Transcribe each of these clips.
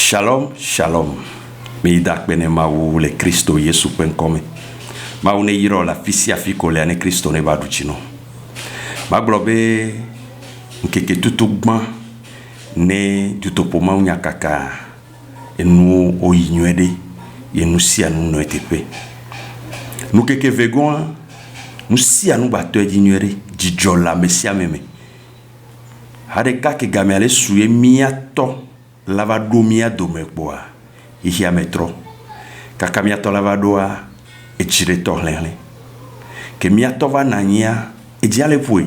Shalom, shalom. Mi dak bene mawu le Kristo Yesu penkome. Mawu ne yiro la fisia fiko le ane Kristo ne baduchino. Maglobe nkeke tutugma ne tutopoma unyakaka enu oyinyuede enu sia nu no etepe. Nu keke vegon nu sia nu bato ejinyuere jijola mesia meme. Hade kake gamele suye miato lavadomia domekboa ihia metro kakamiato lavadoa echireto lele ke miato va nania ejiale pui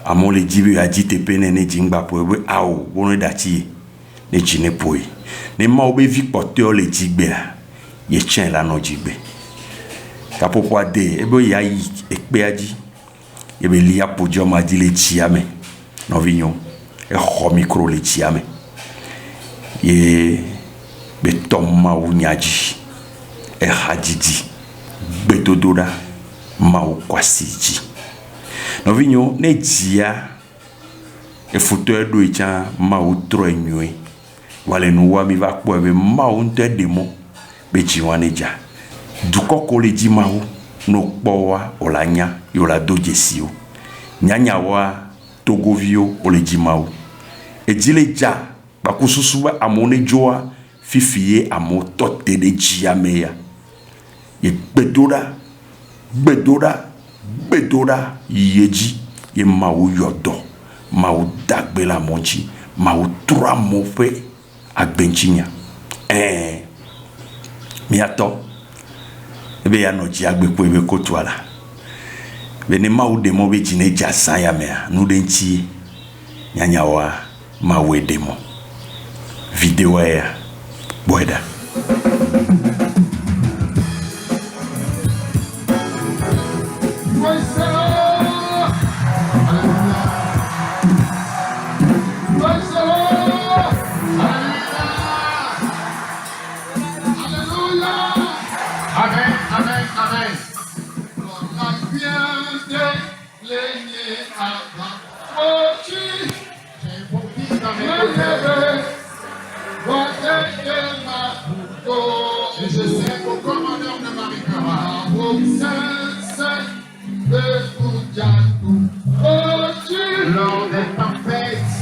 amole jibi ajite pene ne jingba pui au wono dati ne jine pui ne ma obe vi poteo le jigbea ye chen la no jigbe kapopo ade ebo yayi ekpe aji ebe lia pojo ma di le chiame no vignon e ho micro le chiame ye betoma unyaji e hajiji betodora mau kwasiji no vinyo ne jia e foto edo icha mau tro enwe wale no wa mi va po e mau nte demo be jiwaneja dukoko le ji mau no powa olanya yola dojesio nyanya wa togovio ole ji mau e jile ja bakususuwa amone joa fifiye amo tote de jiameya ye bedora yeji ye mawu yodo mawu dagbela monchi mawu tura mofe agbenchinya miato ebe ya no ji agbepo ebe kotwala bene mawu demo be jine jasa ya mea nu denchi nyanya wa mawu demo vidéo ya boeda Lors des tempêtes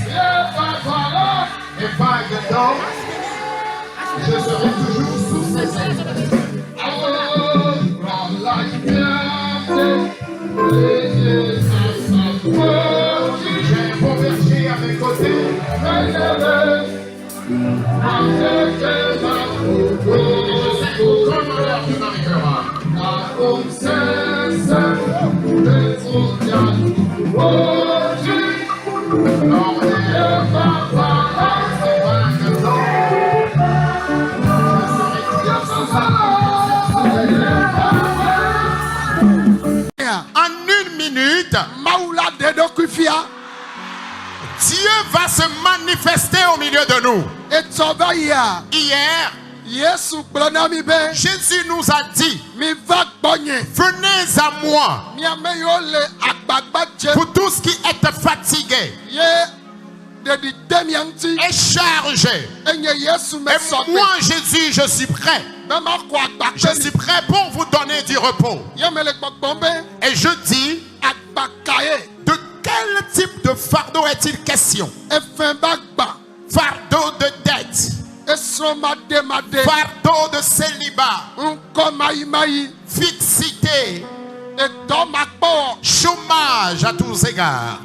et vagues d'eau, je serai toujours sous ses ailes. J'ai un beau berger à mes côtés. Je sais qu'aucun malheur ne m'arrivera. En une minute, Dieu va se manifester au milieu de nous. Hier, Jésus nous a dit, venez à moi, vous tous qui êtes fatigués et chargés. Et moi, Jésus, je suis prêt. Je suis prêt pour vous donner du repos. Et je dis, de quel type de fardeau est-il question? Fardeau de dette, fardeau de célibat, fixité, chômage à tous égards,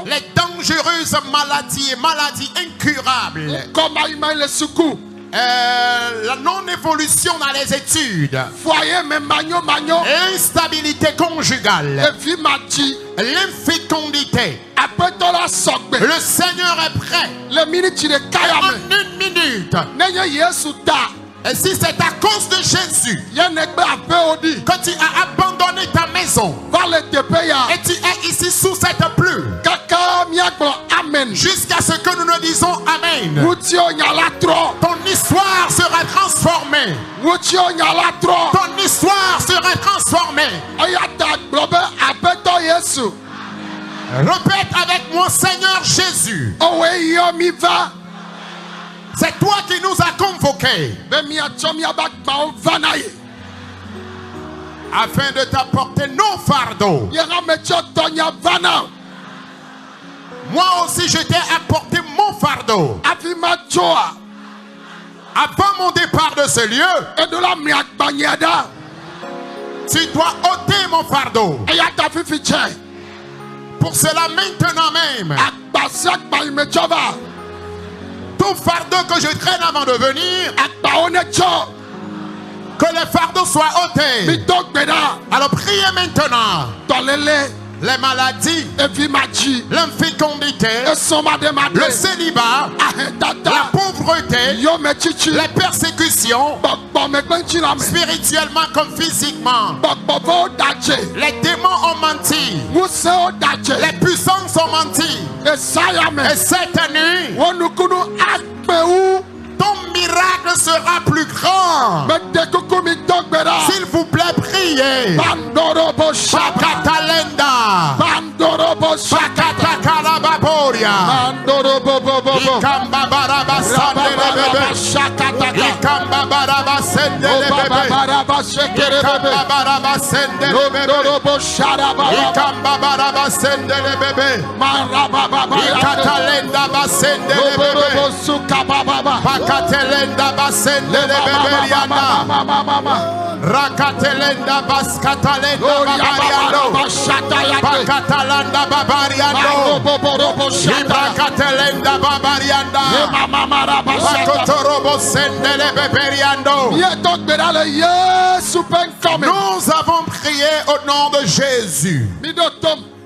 les dangereuses maladies et maladies incurables, la non-évolution dans les études, instabilité conjugale, l'infécondité. Le Seigneur est prêt en une minute. Et si c'est à cause de Jésus que tu as abandonné ta maison et tu es ici sous cette pluie, jusqu'à ce que nous ne disons Amen, ton histoire sera transformée. Ton histoire sera transformée. Répète avec moi, Seigneur Jésus, C'est toi qui nous as convoqués afin de t'apporter nos fardeaux. Moi aussi, je t'ai apporté mon fardeau. Avant mon départ de ce lieu, tu dois ôter mon fardeau. Pour cela, maintenant même, tout fardeau que je traîne avant de venir, que les fardeaux soient ôtés. Alors priez maintenant. Les maladies, l'infécondité, le célibat, la pauvreté, les persécutions, spirituellement comme physiquement. Les démons ont menti. Les puissances ont menti. Et cette nuit, ton miracle sera plus grand. S'il vous plaît, priez. Pakatalenda. Pakatakalababoria. Ikamba baraba sandele bebe. Ikamba baraba sendele bebe. Ikamba baraba sendele bebe. Ikamba baraba sendele bebe. Ikatalenda basendele bebe. Pakatelenda basendele bebe yanda. Rakatelenda baskatalenda babariando. Pakatalanda babariando. Ibrakatelenda babarianda. Pakotorobo sendele beberiando. Nous avons prié au nom de Jésus.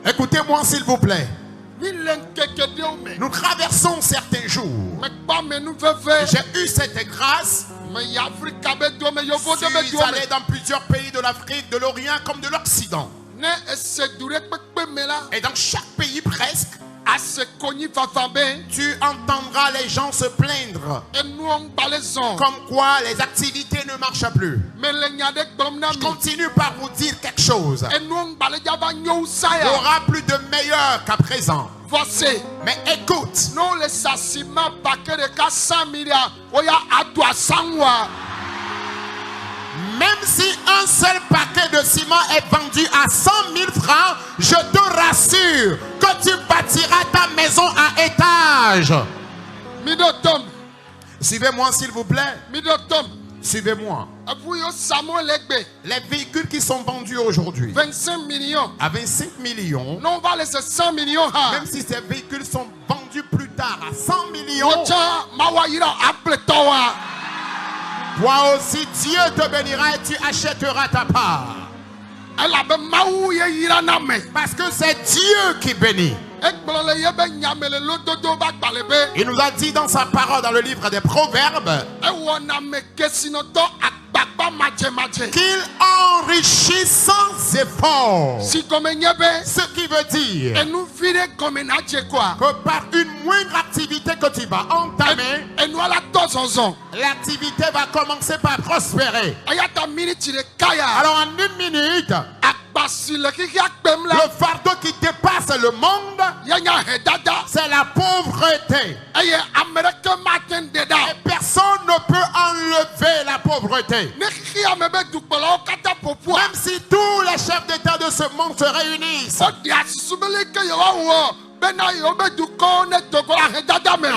Écoutez-moi s'il vous plaît. Nous traversons certains jours. J'ai eu cette grâce. Je suis allé dans plusieurs pays de l'Afrique, de l'Orient comme de l'Occident. Et dans chaque pays presque, tu entendras les gens se plaindre comme quoi les activités ne marchent plus. Je continue par vous dire quelque chose. Il n'y aura plus de meilleur qu'à présent. Mais écoute, même si un seul paquet de ciment est vendu à 100 000 francs, je te rassure que tu bâtiras ta maison à étage. Suivez-moi s'il vous plaît. Suivez-moi. Les véhicules qui sont vendus aujourd'hui 25 millions. À 25 millions. Non, on va laisser 100 millions. Même si ces véhicules sont vendus plus tard à 100 millions. Toi aussi, Dieu te bénira et tu achèteras ta part. Parce que c'est Dieu qui bénit. Il nous a dit dans sa parole dans le livre des Proverbes qu'il enrichit sans effort. Ce qui veut dire que par une moindre activité que tu vas entamer, l'activité va commencer par prospérer. Alors en une minute, le fardeau qui dépasse le monde, c'est la pauvreté. Et personne ne peut enlever la pauvreté. Même si tous les chefs d'État de ce monde se réunissent,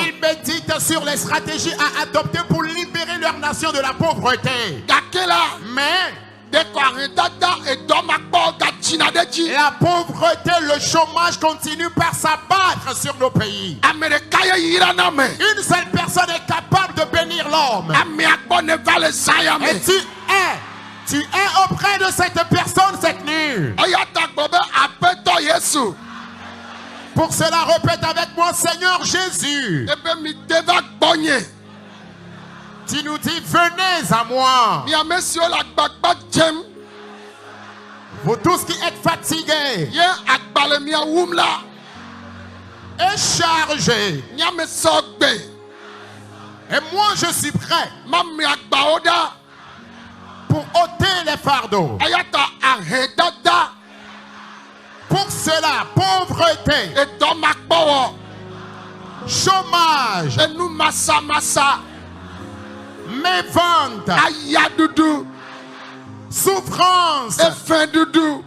ils méditent sur les stratégies à adopter pour libérer leur nation de la pauvreté. Mais la pauvreté, le chômage continue par s'abattre sur nos pays. Une seule personne est capable de bénir l'homme. Et tu es auprès de cette personne cette nuit. Pour cela, répète avec moi, Seigneur Jésus. Tu nous dis, venez à moi. Vous tous qui êtes fatigués et chargés. Et moi je suis prêt pour ôter les fardeaux. Pour cela, pauvreté, chômage, enu massa massa, mévente, ayadudu, souffrance, efin dudu,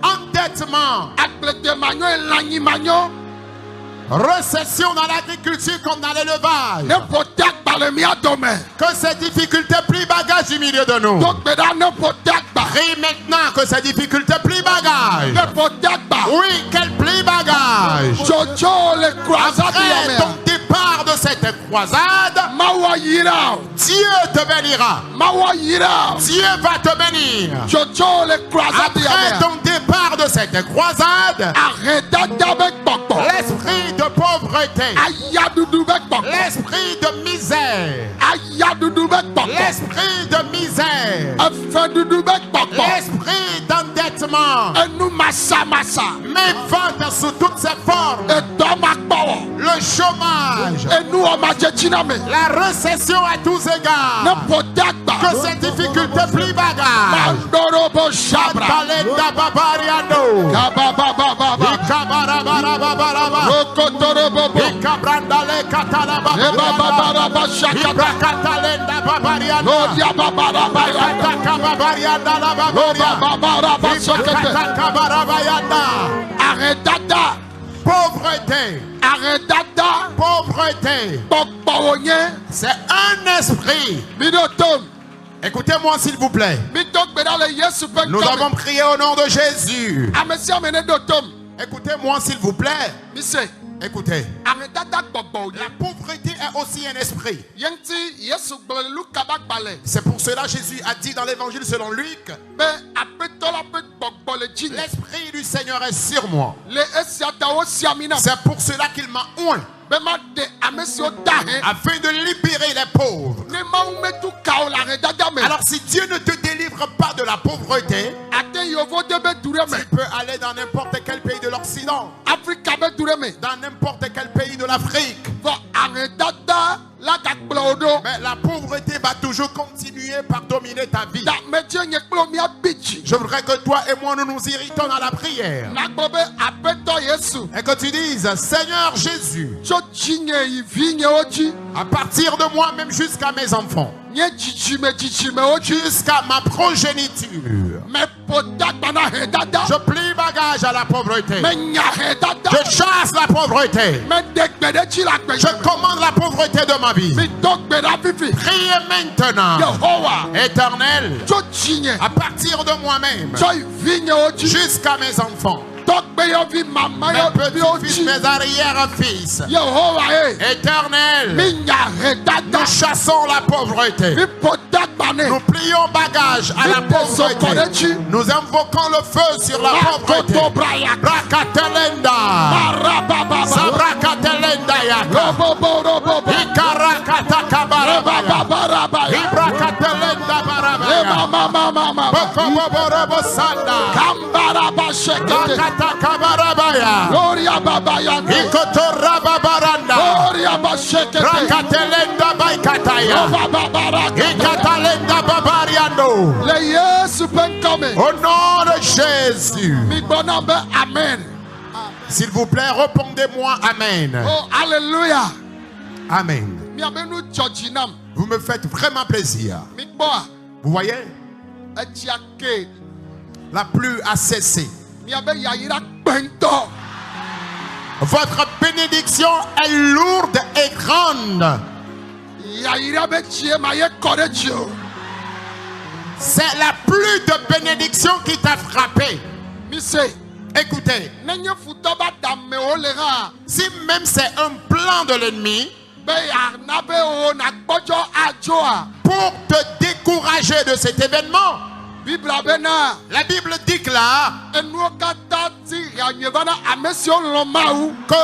endettement, agbede manyo elanyi manyo, récession dans l'agriculture comme dans l'élevage. ne potek balemia dome, Que ces difficultés plient bagage du milieu de nous. donc beda ne potek ba, Prie maintenant que ces difficultés plient bagage. ne potek ba, Oui, qu'elles plient bagage. jojo le croisade Après ton départ de cette croisade, mawa yira, Dieu te bénira. mawa yira, Dieu va te bénir. jojo le croisade Après ton départ de cette croisade, arrêta dabek bokbo, l'esprit de pauvreté, ayadudu bek bokbo, l'esprit de misère, ayadudu bek bokbo, l'esprit de misère, efin dudu bek bokbo, l'esprit d'endettement, enu massa massa, mévente sous toutes ses formes, edoma kpawo, le chômage, enu omajetiname, la récession à tous ne égards, potek ba, que ces difficultés plient bagage. mandorobo shabra, Talenda babariano, kababababa, Ikabarabarabarabaraba, rokotorobobo, Ikabrandale katalababariana, ebababaraba shakata, Ibrakatalenda babariana, lodia babaraba yanda, Ibratakababariana la babaria, babaraba shakete, Ibrakatakabarabariana. arrêtata, Pauvreté, arrêtata, pauvreté, bokbawonye, c'est un esprit. bidotom, Écoutez-moi s'il vous plaît. bidok bedale yesu Nous penkame, avons prié au nom de Jésus. amesi amene dotom, Écoutez-moi s'il vous plaît. mise, Écoutez. arrêtata bokbawonye, La pauvreté est aussi un esprit. yenti yesu gblelu kabak bale, C'est pour cela que Jésus a dit dans l'évangile selon Luc, be apetola pe bokbo le djine, l'esprit du Seigneur est sur moi. le esiatawo siamina, C'est pour cela qu'il m'a oint be ma de amesi o dahe, afin de libérer les pauvres. ne mawu metu kao la arrêtata me, Alors si Dieu ne te délivre pas de la pauvreté, ate yovo de be dure me, tu peux aller dans n'importe quel pays de l'Occident, Afrika be dure me, dans n'importe quel pays de l'Afrique. fo arrêtata la gakpla odo, Mais la pauvreté va toujours continuer par dominer ta vie. da metie nye kplo mia bichi, Je voudrais que toi et moi nous nous irritons dans la prière. nagbo be apeto yesu, Et que tu dises, Seigneur Jésus, tso dzinye ivi nye wo dzi, à partir de moi même jusqu'à mes enfants, nye dzidzime wo dzi, jusqu'à ma progéniture, me pota gbana he dada, je plie bagage à la pauvreté. me nya he dada, Je chasse la pauvreté. me de gbede tsi la gbe, Je commande la pauvreté de ma vie. mi do gbeda fifi, Priez maintenant, Yehowa, Éternel, tso dzinye, à partir de moi-même, tso ivi nye wo dzi, jusqu'à mes enfants, tɔgbe yɔvi mama mes yɔvi wo petits-fils, dzi, mes arrière-fils. Yehowa ye, Éternel, mi nya he dada, nous chassons la pauvreté. mi pota gbane, Nous plions bagage à la pauvreté. Nous invoquons le feu sur la pauvreté. rakoto braya, Brakatelenda. marababa, Sabrakatelenda yaka. robobo robobo, Ikarakata kabarabaya. rebabarabaya, Ibrakatelenda barabaya. mama, Bokoboborobo sanda. kambaraba shekete, Bakata kabarabaya. gloria baba yande, Ikotorababaranda. gloria ba shekete, Brakatelenda baikataya. bababara, Ikatalenda babariando. le yesu penkame, Au nom de Jésus. mi gbɔna be amen, S'il vous plaît, répondez-moi Amen. oh alléluia, Amen. miabe nu dzɔdzi nam, Vous me faites vraiment plaisir. mi gbɔa, Vous voyez, etsia ke, la pluie a cessé. miabe yayira gbɛntɔ, Votre bénédiction est lourde et grande. yayira be tsie ma ye kɔ ɖe dzi o, C'est la pluie de bénédiction qui t'a frappé. mi se, Écoutez, ne nye futɔ ba damewo le hã, si même c'est un plan de l'ennemi be yana be o na gbɔdzɔ adzoa, pour te décourager de cet événement, bibla bena, la Bible dit que là enuwo katã ti ɣanye va na ame siwo lɔ̃ Mawu, que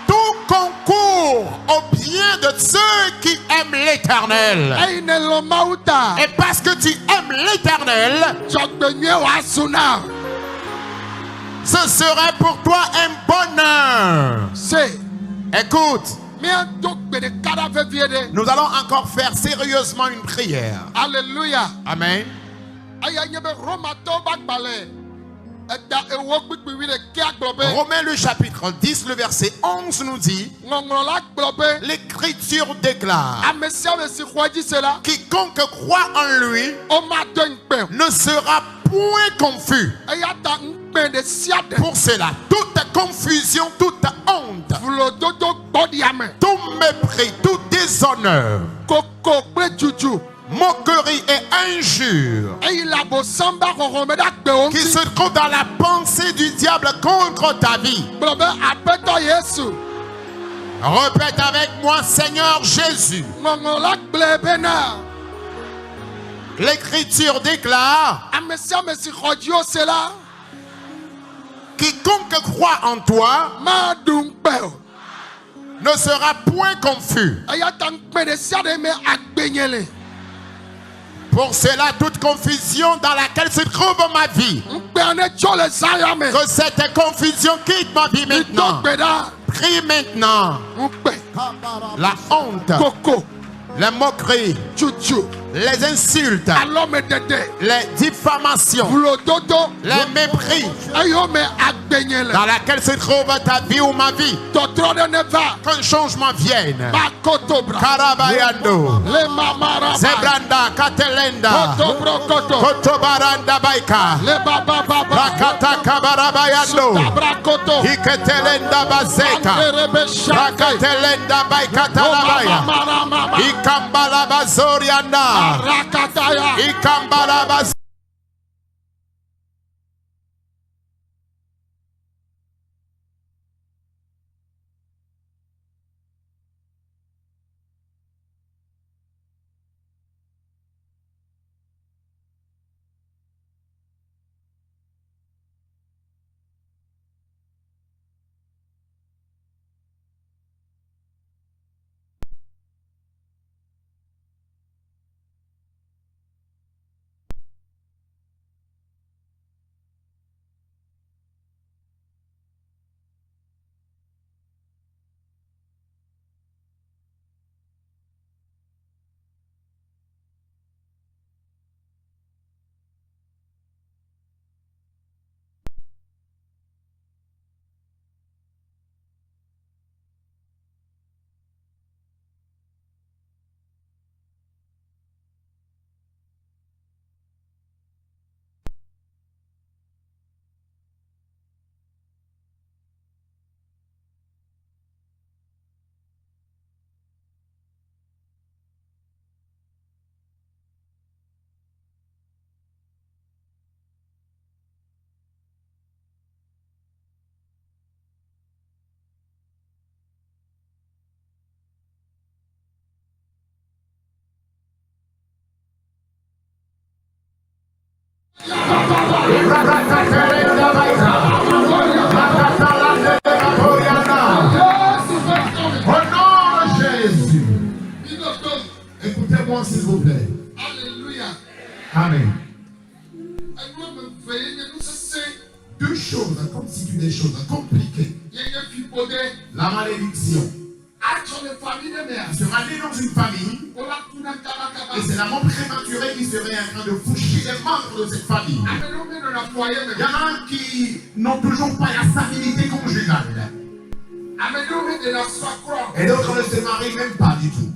tout concourt au bien de ceux qui aiment l'Éternel. eyi ne lɔ̃ Mawu ta, Et parce que tu aimes l'Éternel, dzɔgbenyuie wòazu na, ce serait pour toi un bonheur. se, Écoute, míado gbe ɖeka ɖa vevie ɖe, nous allons encore faire sérieusement une prière. alléluia, Amen. eya nye be Romatɔwo be agbalẽ, Romains le chapitre 10, le verset 11 nous dit, l'Écriture déclare, quiconque croit en lui ne sera point confus. Pour cela, toute confusion, toute honte, tout mépris, tout déshonneur, moquerie et injure qui se trouve dans la pensée du diable contre ta vie. Répète avec moi, Seigneur Jésus. L'Écriture déclare, quiconque croit en toi ne sera point confus. Pour cela, toute confusion dans laquelle se trouve ma vie, que cette confusion quitte ma vie maintenant. Prie maintenant. La honte, la moquerie, les insultes, les diffamations, les mépris dans laquelle se trouve ta vie ou ma vie, qu'un changement vienne. Karabayando, Zebranda, Katelenda, Kotobaranda Baika, Rakata Kabarabayando, Iketelenda Bazeka, Rakatelenda Baika Talabaya, Ikambala Bazorianda, Ikambala Bazorianda. Écoutez-moi s'il vous plaît. Amen. Deux choses, comme si tu des choses compliquées. La malédiction sera né dans une famille et c'est la mort prématurée qui serait en train de foucher les membres de cette famille. Il y en a qui n'ont toujours pas la stabilité conjugale et d'autres ne se marient même pas du tout.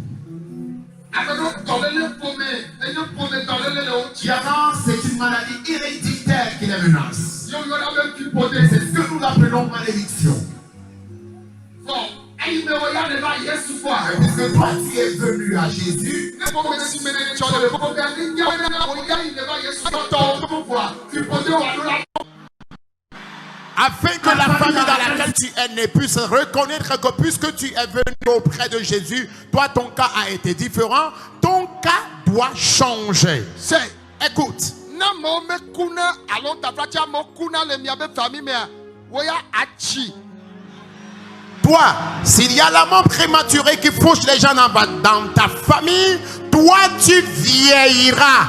Il y en a, c'est une maladie héréditaire qui les menace. C'est ce que nous appelons malédiction. Puisque toi tu es venu à Jésus, afin que la famille dans laquelle tu es né puisse reconnaître que puisque tu es venu auprès de Jésus, toi ton cas a été différent, ton cas doit changer. Écoute. Toi, s'il y a la mort prématurée qui fauche les gens dans ta famille, toi tu vieilliras.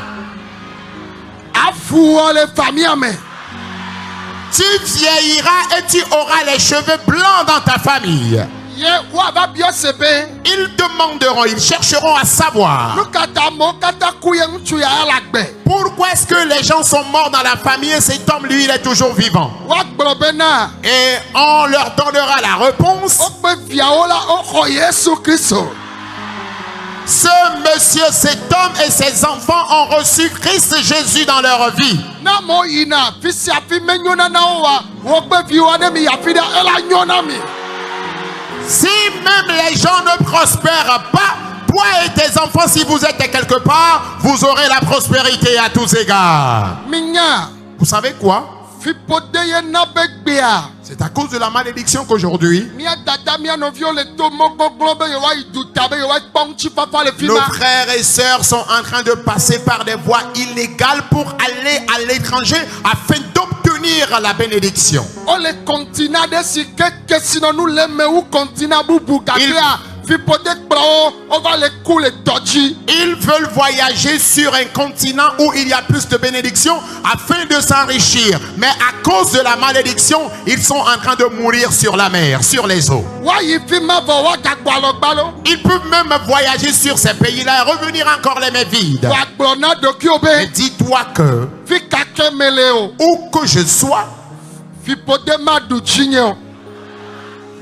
Tu vieilliras et tu auras les cheveux blancs dans ta famille. Ils demanderont, ils chercheront à savoir pourquoi est-ce que les gens sont morts dans la famille et cet homme, lui, il est toujours vivant. Et on leur donnera la réponse. Ce monsieur, cet homme et ses enfants ont reçu Christ Jésus dans leur vie. Si même les gens ne prospèrent pas, toi et tes enfants, si vous êtes quelque part, vous aurez la prospérité à tous égards. Vous savez quoi? C'est à cause de la malédiction qu'aujourd'hui, nos frères et sœurs sont en train de passer par des voies illégales pour aller à l'étranger afin d'obtenir la bénédiction. Ils veulent voyager sur un continent où il y a plus de bénédictions afin de s'enrichir. Mais à cause de la malédiction, ils sont en train de mourir sur la mer, sur les eaux. Ils peuvent même voyager sur ces pays-là et revenir encore les mains vides. Mais dis-toi que où que je sois,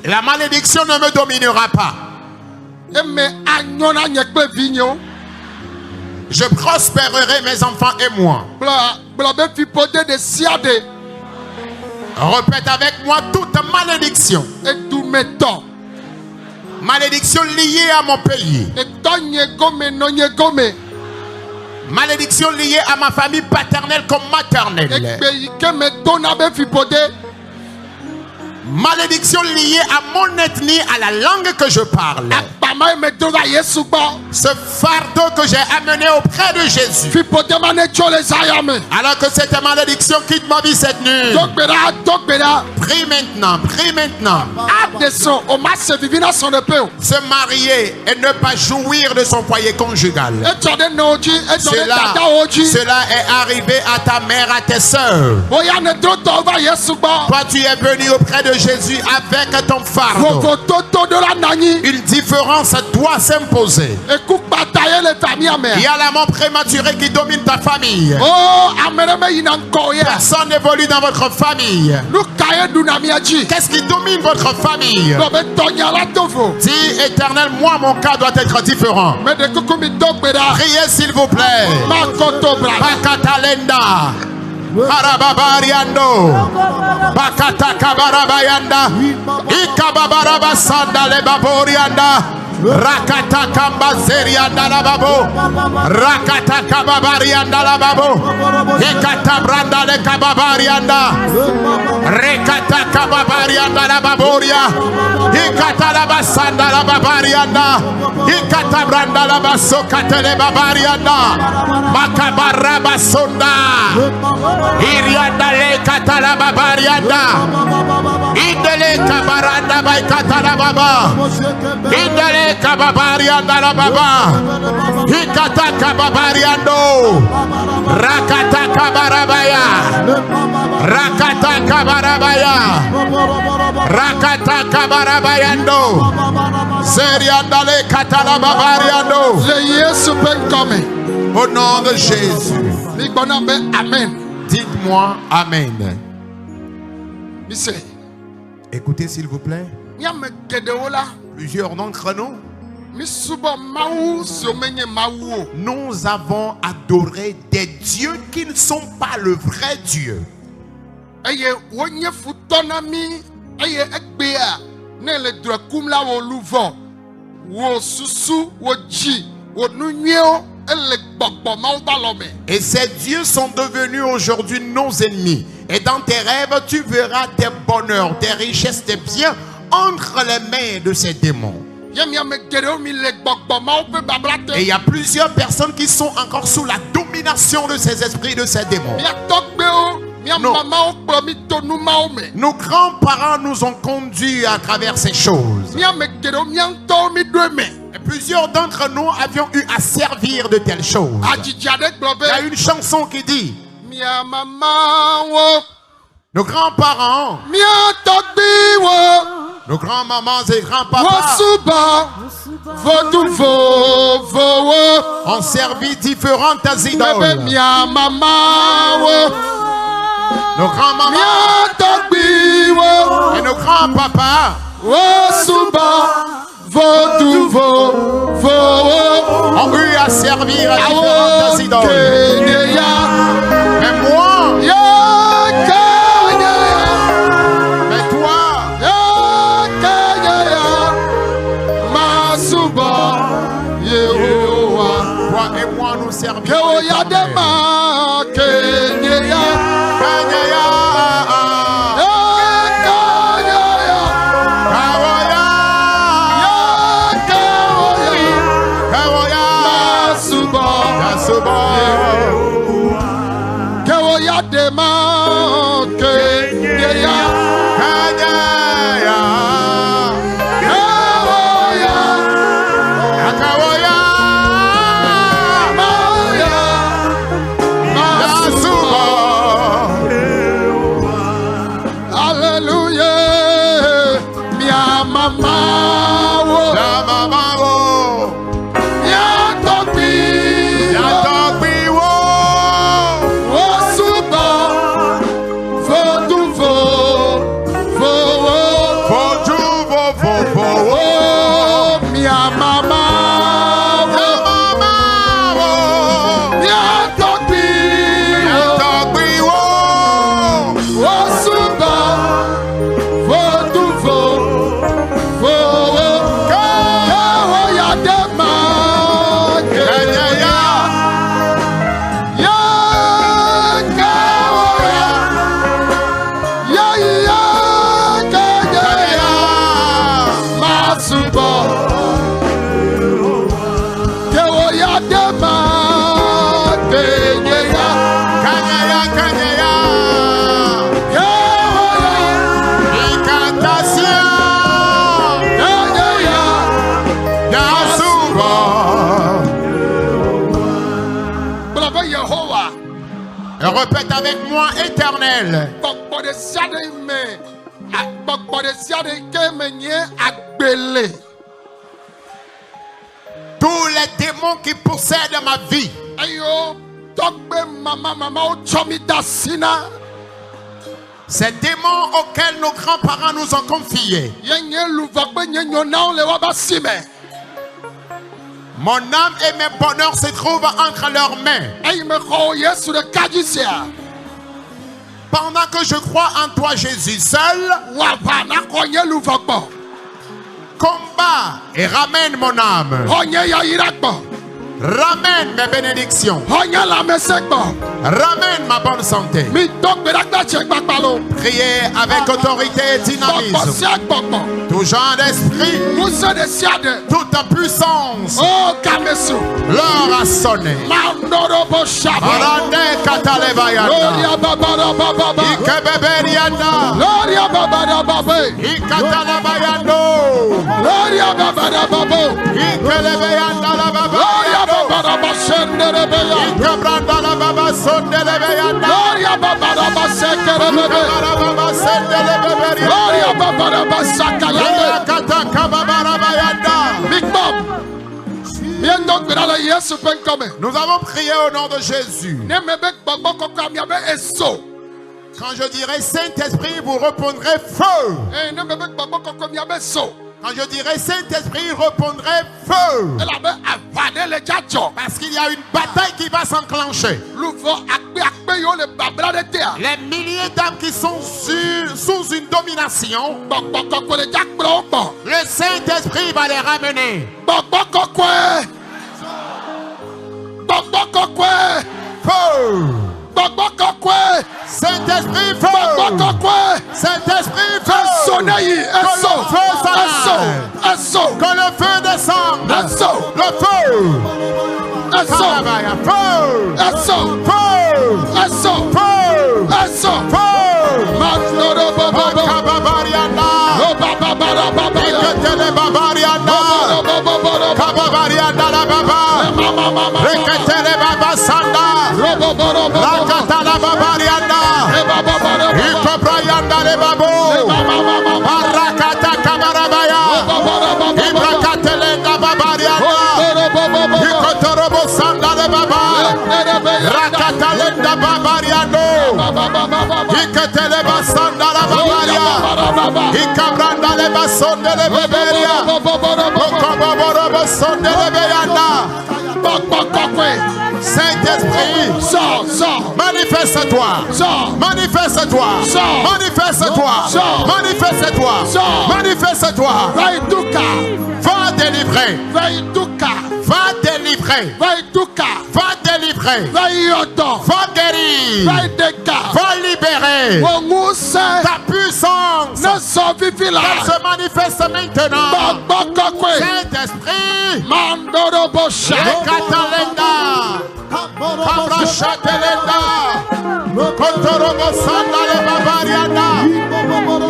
la malédiction ne me dominera pas. Je prospérerai, mes enfants et moi. Répète avec moi toute malédiction. Malédiction liée à mon pays. Malédiction liée à ma famille paternelle comme maternelle. Malédiction liée à mon ethnie, à la langue que je parle. Ce fardeau que j'ai amené auprès de Jésus. Alors que cette malédiction quitte ma vie cette nuit. Prie maintenant, prie maintenant. Se marier et ne pas jouir de son foyer conjugal. Cela est arrivé à ta mère, à tes soeurs. Toi tu es venu auprès de Jésus avec ton fardeau. Une différence doit s'imposer. Il y a la mort prématurée qui domine ta famille. Personne n'évolue dans votre famille. Qu'est-ce qui domine votre famille? Dis, Éternel, moi mon cas doit être différent. Priez s'il vous plaît. Pakatalenda Barababariando Bakata Kabarabayanda Ikababaraba Sanda Lebaborianda Rakata Kambazerianda Lababo Rakata Kababarianda Lababo Ikata Branda Le Kababarianda Rekata Kababarianda Lababoria Ikata Labasanda Lababarianda Ikata Branda Labasokate Lebabarianda Makabaraba Sonda Irianda Le Kata Lababarianda Idele Kabaranda Baikata Lababa Idele Kababarianda la baba Hikata Kababariando Rakata Kabarabaya Rakata Kabarabaya Rakata Kabarabayando Serianda le Katala Babariando. Au nom de Jésus. Amen. Dites-moi Amen. Écoutez s'il vous plaît. Plusieurs d'entre nous, nous avons adoré des dieux qui ne sont pas le vrai Dieu. Et ces dieux sont devenus aujourd'hui nos ennemis. Et dans tes rêves, tu verras tes bonheurs, tes richesses, tes biens entre les mains de ces démons. Et il y a plusieurs personnes qui sont encore sous la domination de ces esprits, de ces démons. Nos grands-parents nous ont conduits à travers ces choses. Et plusieurs d'entre nous avions eu à servir de telles choses. Il y a une chanson qui dit: nos grands-parents nos grands-mamans et grands-papas Wosuba, Voduvo, Vowo, ont servi différentes idoles. Bebe mia mama wo, Nos grands-mamans mia togbi wo, et nos grands-papas Wosuba, Voduvo, Vowo, ont eu à servir à awo différentes idoles. keneya, Mais moi, ya keneya, mais toi, ya keneya, masuba Yehowa, toi et moi nous servirons Keoya l'Éternel. dema keneya, Kanyaya, ya keneya, Kawoya, ya keoya, Kawoya, masuba Yasuba, Keoya dema keneya, Kanyaya, Keoya, Kawoya, Maya, Yasuba. Hallelujah, mia mama wo, La maman, oh, mia tobi, Yatobiwo, wo suba, voduvo, vowo, Fojuvo, Fofo, wo mia mama wo, La maman, oh, mia tobi, Yatobiwo, wo suba, voduvo, vowo. Kewo ya dema Kanyaya, ya kewo ya Kanyaya, masubo kewo ya dema kenye ya Kanyaya, Kanyaya, kewo Incantation, ya kenye ya Yasuba. Bravo Yehowa Et répète avec moi, Éternel, gbogbo de siade me gbogbo de siade ke me nye agbele. tous les démons qui possèdent ma vie, Ayo, togbe mama o chomita sina. ces démons auxquels nos grands-parents nous ont confiés, Yenye luvakbe nye nyona o le wabasime. mon âme et mes bonheurs se trouvent entre leurs mains. Ayi me ko Yesu de kadisia. Pendant que je crois en toi, Jésus, seul, Wava na ko nye luvakbo. combat et ramène mon âme. Honye ya irakbo. Ramène mes bénédictions. Honye la mesekbo. Ramène ma bonne santé. Mi togbe rakba chekbakbalo. Priez avec autorité et Bokbo dynamisme. siak bokbo. Tout genre d'esprit, Muse de siade. toute puissance, Oh kamesu. l'heure a sonné. Mandoro bo shaba. Orande katalebayanda. Gloria babara bababa. Ikebeberianda. Gloria babara babe. Ikatalabayando. Gloria babara babo. Ikelebeyanda la Gloria babayando. babara basendere beya. Ikebranda la baba sondelebeyanda. Gloria babara basekere bebe. Ikebara baba sendelebeberianda. Gloria babara basakayande. Ikataka babarabayanda. Big Bob. Bien donc la Yesu penkome. Nous avons prié au nom de Jésus. Ne mebe gbogbo koko amiabe eso. Quand je dirai Saint-Esprit, vous répondrez feu. Eh ne mebe gbogbo koko amiabe eso. Quand je dirai Saint-Esprit, répondrez feu. Elle avait avadé le jajo. Parce qu'il y a une bataille qui va s'enclencher. Louvo akbe yo le babla de terre. Les milliers d'âmes qui sont sous une domination, Gbogbo koko le jakbro bo. le Saint-Esprit va les ramener. Gbogbo koko e. Gbogbo koko e. Feu. Gbogbo koko e. Saint-Esprit, Gbogbo feu. koko e. Saint-Esprit, feu. Soneyi eso. Que le feu s'arrête. Eso. Que le feu descende. Eso. Le feu. Eso. Kalabaya. Feu. Eso. Feu. Eso. Feu. Eso. Feu. Mandoro bobo. Kababarianda. Oh baba baba baba. Reketele babarianda. Bobo bobo. Kababarianda la baba. Mama mama. Reketele baba sanda. Robo bobo. Rakata la babarianda. Baba baba. Ikobrayanda le babo. Mama mama. Barakata kaba babariano. Iketele basanda la babaria. Ikabranda le basonde le beberia. Okoboboro basonde le beyanda. Saint-Esprit, sors, manifeste-toi, manifeste-toi, manifeste-toi, manifeste-toi, manifeste-toi. Va délivrer, va délivrer, va délivrer, va guérir, va libérer. Ta puissance, elle se manifeste maintenant. Saint-Esprit, Katalenda, Abrachatelenda, Kotorobo Sandale Bavariana,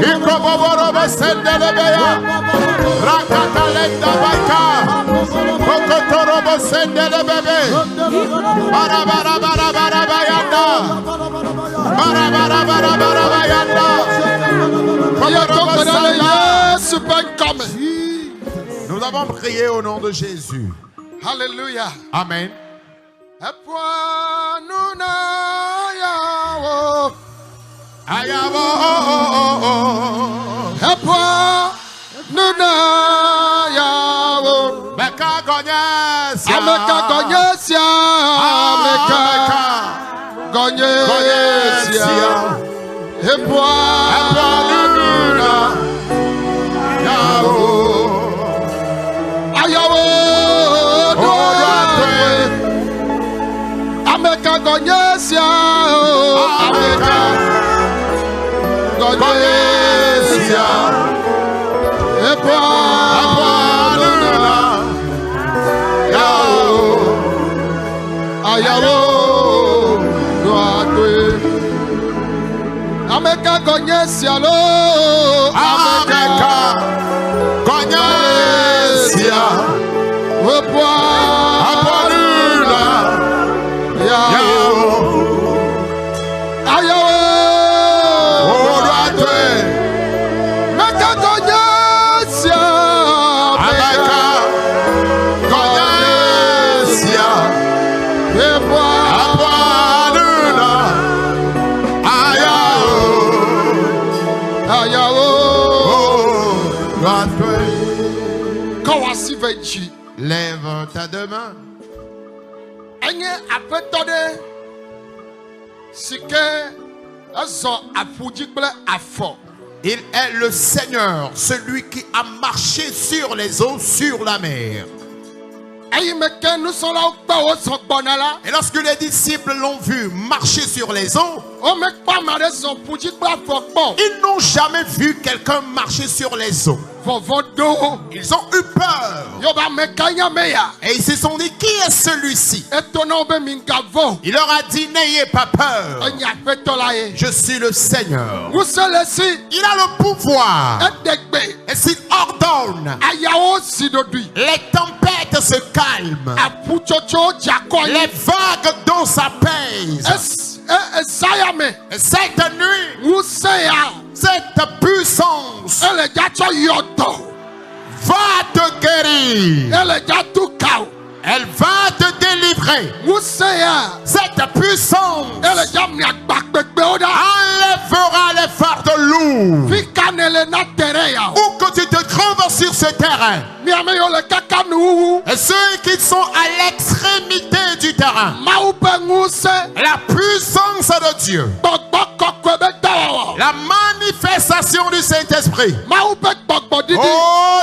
Ikoboborobo Sendelebeya, Rakatalenda Baika, Kotorobo Sendelebebe, Barabarabayanda, Barabarabayanda, Nous avons prié au nom de Jésus. Hallelujah. Amen. Ayabo, Beka Gognesia, Lève ta deux mains. Il est le Seigneur, celui qui a marché sur les eaux, sur la mer. Et lorsque les disciples l'ont vu marcher sur les eaux, ils n'ont jamais vu quelqu'un marcher sur les eaux. Ils ont eu peur. Et ils se sont dit, qui est celui-ci? Il leur a dit, n'ayez pas peur. Je suis le Seigneur. Il a le pouvoir. Et s'il ordonne, les tempêtes se calment. Les vagues d'eau s'apaisent. Et cette nuit, cette puissance va te guérir. Elle va te délivrer. Cette puissance enlèvera les fardeaux lourds. Où que tu te trouves sur ce terrain, et ceux qui sont à l'extrémité du terrain, la puissance de Dieu, la manifestation du Saint-Esprit, oh,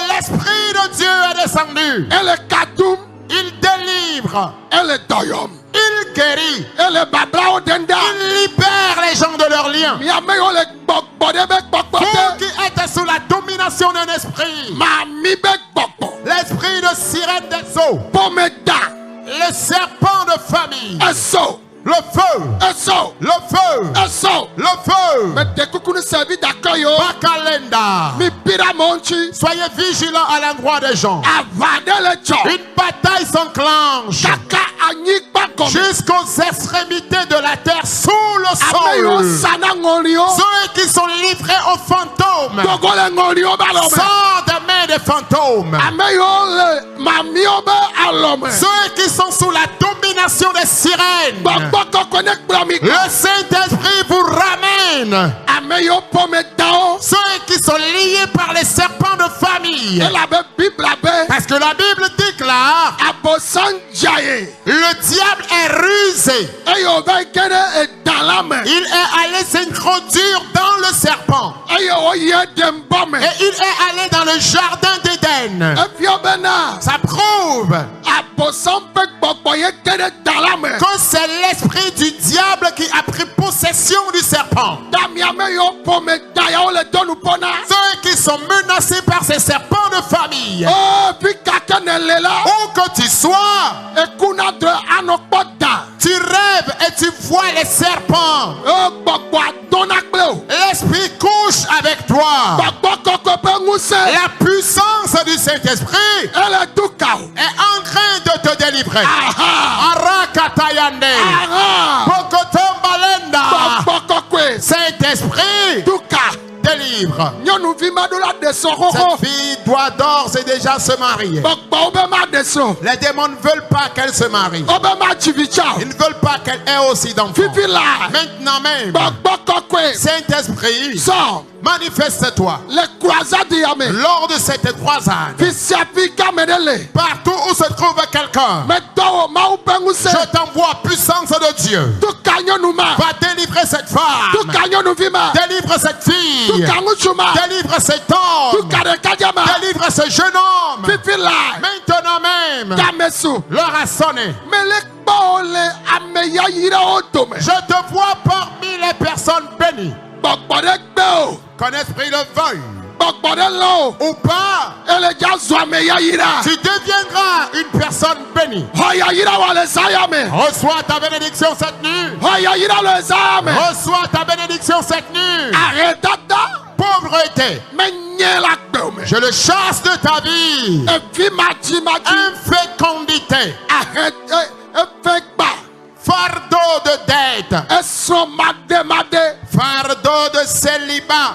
l'Esprit de Dieu est descendu. Il délivre. Il guérit. Il libère les gens de leurs liens. Vous qui êtes sous la domination d'un esprit, l'esprit de sirène des eaux, le serpent de famille, le feu, le feu, le feu. Bakalenda. Soyez vigilants à l'endroit des gens. Une bataille s'enclenche jusqu'aux extrémités de la terre, sous le sol. Ceux qui sont livrés aux fantômes sortent des mains des fantômes. Ceux qui sont sous la domination nation des sirènes. Le Saint-Esprit vous ramène. Ceux qui sont liés par les serpents de famille. Parce que la Bible déclare, le diable est rusé. Il est allé s'introduire dans le serpent. Et il est allé dans le jardin d'Éden. Ça prouve que c'est l'esprit du diable qui a pris possession du serpent. Ceux qui sont menacés par ces serpents de famille. Où que tu sois, tu rêves et tu vois les serpents. L'esprit couche avec toi. La puissance du Saint-Esprit est en train de te délivrer. Arakatayande. Pokotombalenda. Saint-Esprit délivre. Cette fille doit d'ores et déjà se marier. Les démons ne veulent pas qu'elle se marie. Ils ne veulent pas qu'elle ait aussi d'enfants. Maintenant même, Saint-Esprit, manifeste-toi lors de cette croisade. Partout où se trouve quelqu'un, je t'envoie puissance de Dieu. Va délivrer cette femme. Délivre cette fille. Délivre cet homme. Délivre ce jeune homme. Maintenant même, l'heure a sonné. Je te vois parmi les personnes bénies. Qu'un esprit le veuille ou pas, tu deviendras une personne bénie. Reçois ta bénédiction cette nuit. Reçois ta bénédiction cette nuit. Pauvreté, je le chasse de ta vie. Infécondité, fardeau de dette, fardeau de célibat,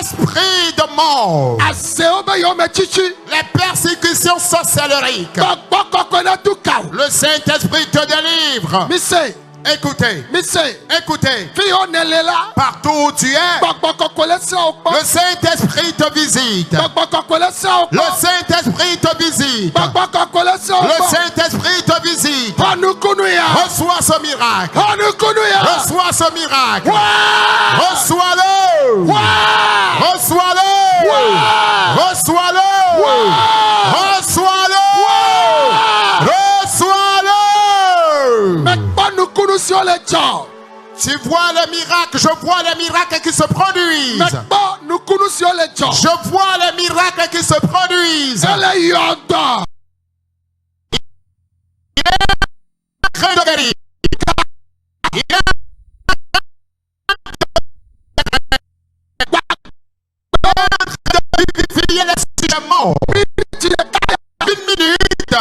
esprit de mort, les persécutions sorcelleriques. Le Saint-Esprit te délivre. Écoutez, écoutez, partout où tu es, le Saint-Esprit te visite. Le Saint-Esprit te visite. Le Saint-Esprit te visite. Reçois ce miracle. Reçois ce miracle. Reçois-le. Reçois-le. Reçois-le. Reçois-le. Reçois-le. Tu vois les miracles, je vois les miracles qui se produisent. Je vois les miracles qui se produisent. Il est en train de guérir. Il est en train de vivifier les sujets morts. Une minute.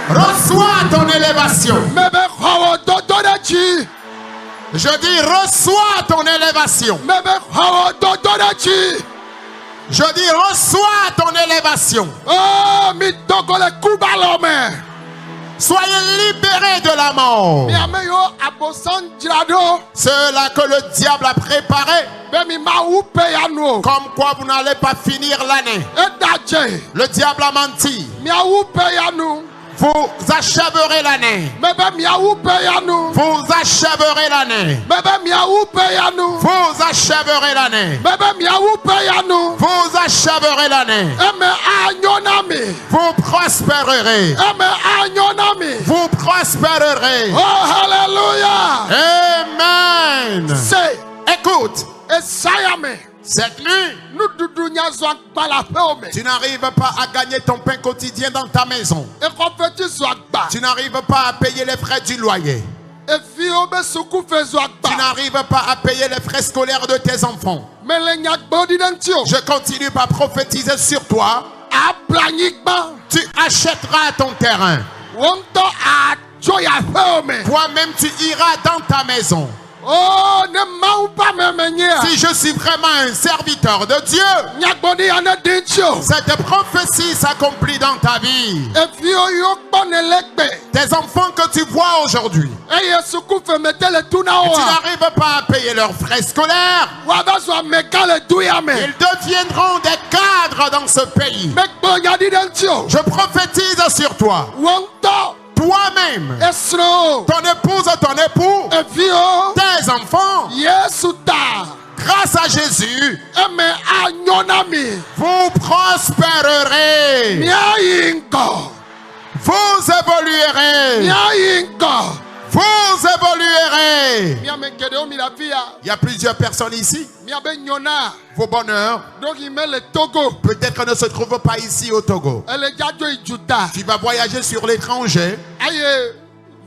Reçois ton élévation. Je dis reçois ton élévation. Je dis reçois ton élévation. Soyez libérés de la mort. Ceux-là que le diable a préparé, comme quoi vous n'allez pas finir l'année. Le diable a menti. Vous achèverez l'année. Vous achèverez l'année. Vous achèverez l'année. Vous achèverez l'année. Vous prospérerez. Vous prospérerez. Oh, hallelujah. Amen. Say, écoute. Cette nuit, nuɖuɖu nyazɔ agba le aƒewò me. tu n'arrives pas à gagner ton pain quotidien dans ta maison. Exɔfeti zɔ agba. Tu n'arrives pas à payer les frais du loyer. Eviwo be sukufe zɔ Tu agba. n'arrives pas à payer les frais scolaires de tes enfants. Mele nyagbe ɖi ɖe ŋuti o. Je continue par prophétiser sur toi. Abla anyigba. Tu achèteras ton terrain. Wò ŋutɔ atso yi aƒewò me. Toi-même, tu iras dans ta maison. Oh, ne Mawu ƒe ame menyea. Si je suis vraiment un serviteur de Dieu, Nyagbɔɖi ya ne ɖi ŋuti o. cette prophétie s'accomplit dans ta vie. Eviwo yiwo kpɔ ne le gbe. Tes enfants que tu vois aujourd'hui, Eye sukufe me te le tu na tu woa. n'arrives pas à payer leurs frais scolaires. Woava zɔ amegã le du ya me. Ils deviendront des cadres dans ce pays. Megblɔ nya ɖi ɖe ŋuti o. Je prophétise sur toi. Wò ŋutɔ. Toi-même, Esrɔ̃. ton épouse, ton époux, Eviwo. tes enfants, Yesu ta. grâce à Jésus, Eme anyɔ na mi. vous prospérerez. Míayi ŋgɔ. Vous évoluerez. Míayi ŋgɔ. Vous évoluerez. Míame geɖewo mi le afi ya. Il y a plusieurs personnes ici. Míabe nyɔna. Vos bonheurs, Donc il me le Togo. peut-être ne se trouvent pas ici au Togo. Elle dzadzo yi Juda. Tu vas voyager sur l'étranger. Eye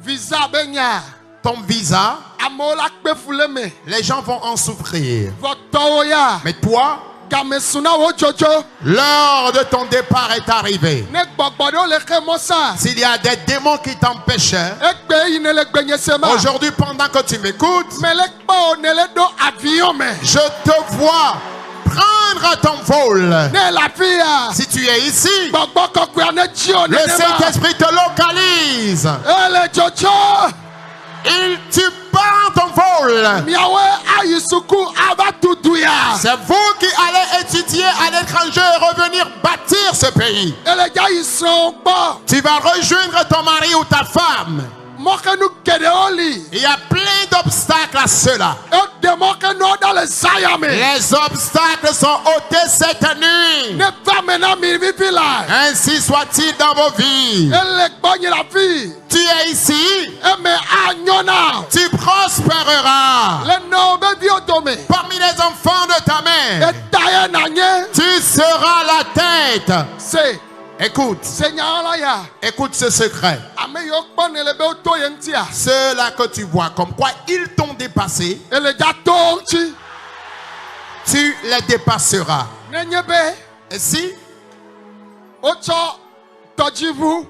visa be nya. Ton visa, Amewo la kpe fu le me. les gens vont en souffrir. Vɔtɔwo ya. Mais toi, Game su na wo dzodzo. l'heure de ton départ est arrivée. Ne gbɔgbɔ ɖewo le xe mɔ sa. S'il y a des démons qui t'empêchaient, Egbe yi ne le gbenye se ma. aujourd'hui, pendant que tu m'écoutes, Me le kpɔ o ne le ɖo avion me. je te vois prendre ton vol. Ne le afi ya. Si tu es ici, Gbɔgbɔ kɔkɔe ne dzi o le nenema. Saint-Esprit te localise. Ele dzodzo. Tu pars ton vol. Miawo ayi suku ava tutu ya. C'est vous qui allez étudier à l'étranger et revenir bâtir ce pays. Ele dza yi srɔ̃ gbɔ. Tu vas rejoindre ton mari ou ta femme. Mɔkenu geɖewo li. Il y a plein d'obstacles à cela. Ede mɔkenuwo ɖe le zaya me. Les obstacles sont ôtés cette nuit. Ne va me na mi vivi la. Ainsi soit-il dans vos vies. Ele gbɔ nyi la fi. Tu es ici, Eme anyɔ na. tu prospéreras. Le nɔwo be viwo dome. Parmi les enfants de ta mère, Eta ye na nye. tu seras la tête. Se. Écoute, Se nya la ya. écoute ce secret. Ame yiwo kpɔ ne le be woto ye ŋutia. Ceux-là que tu vois comme quoi ils t'ont dépassé, Ele dza to wo ŋuti. tu les dépasseras. Nenye be Et si wotsɔ tɔdziʋu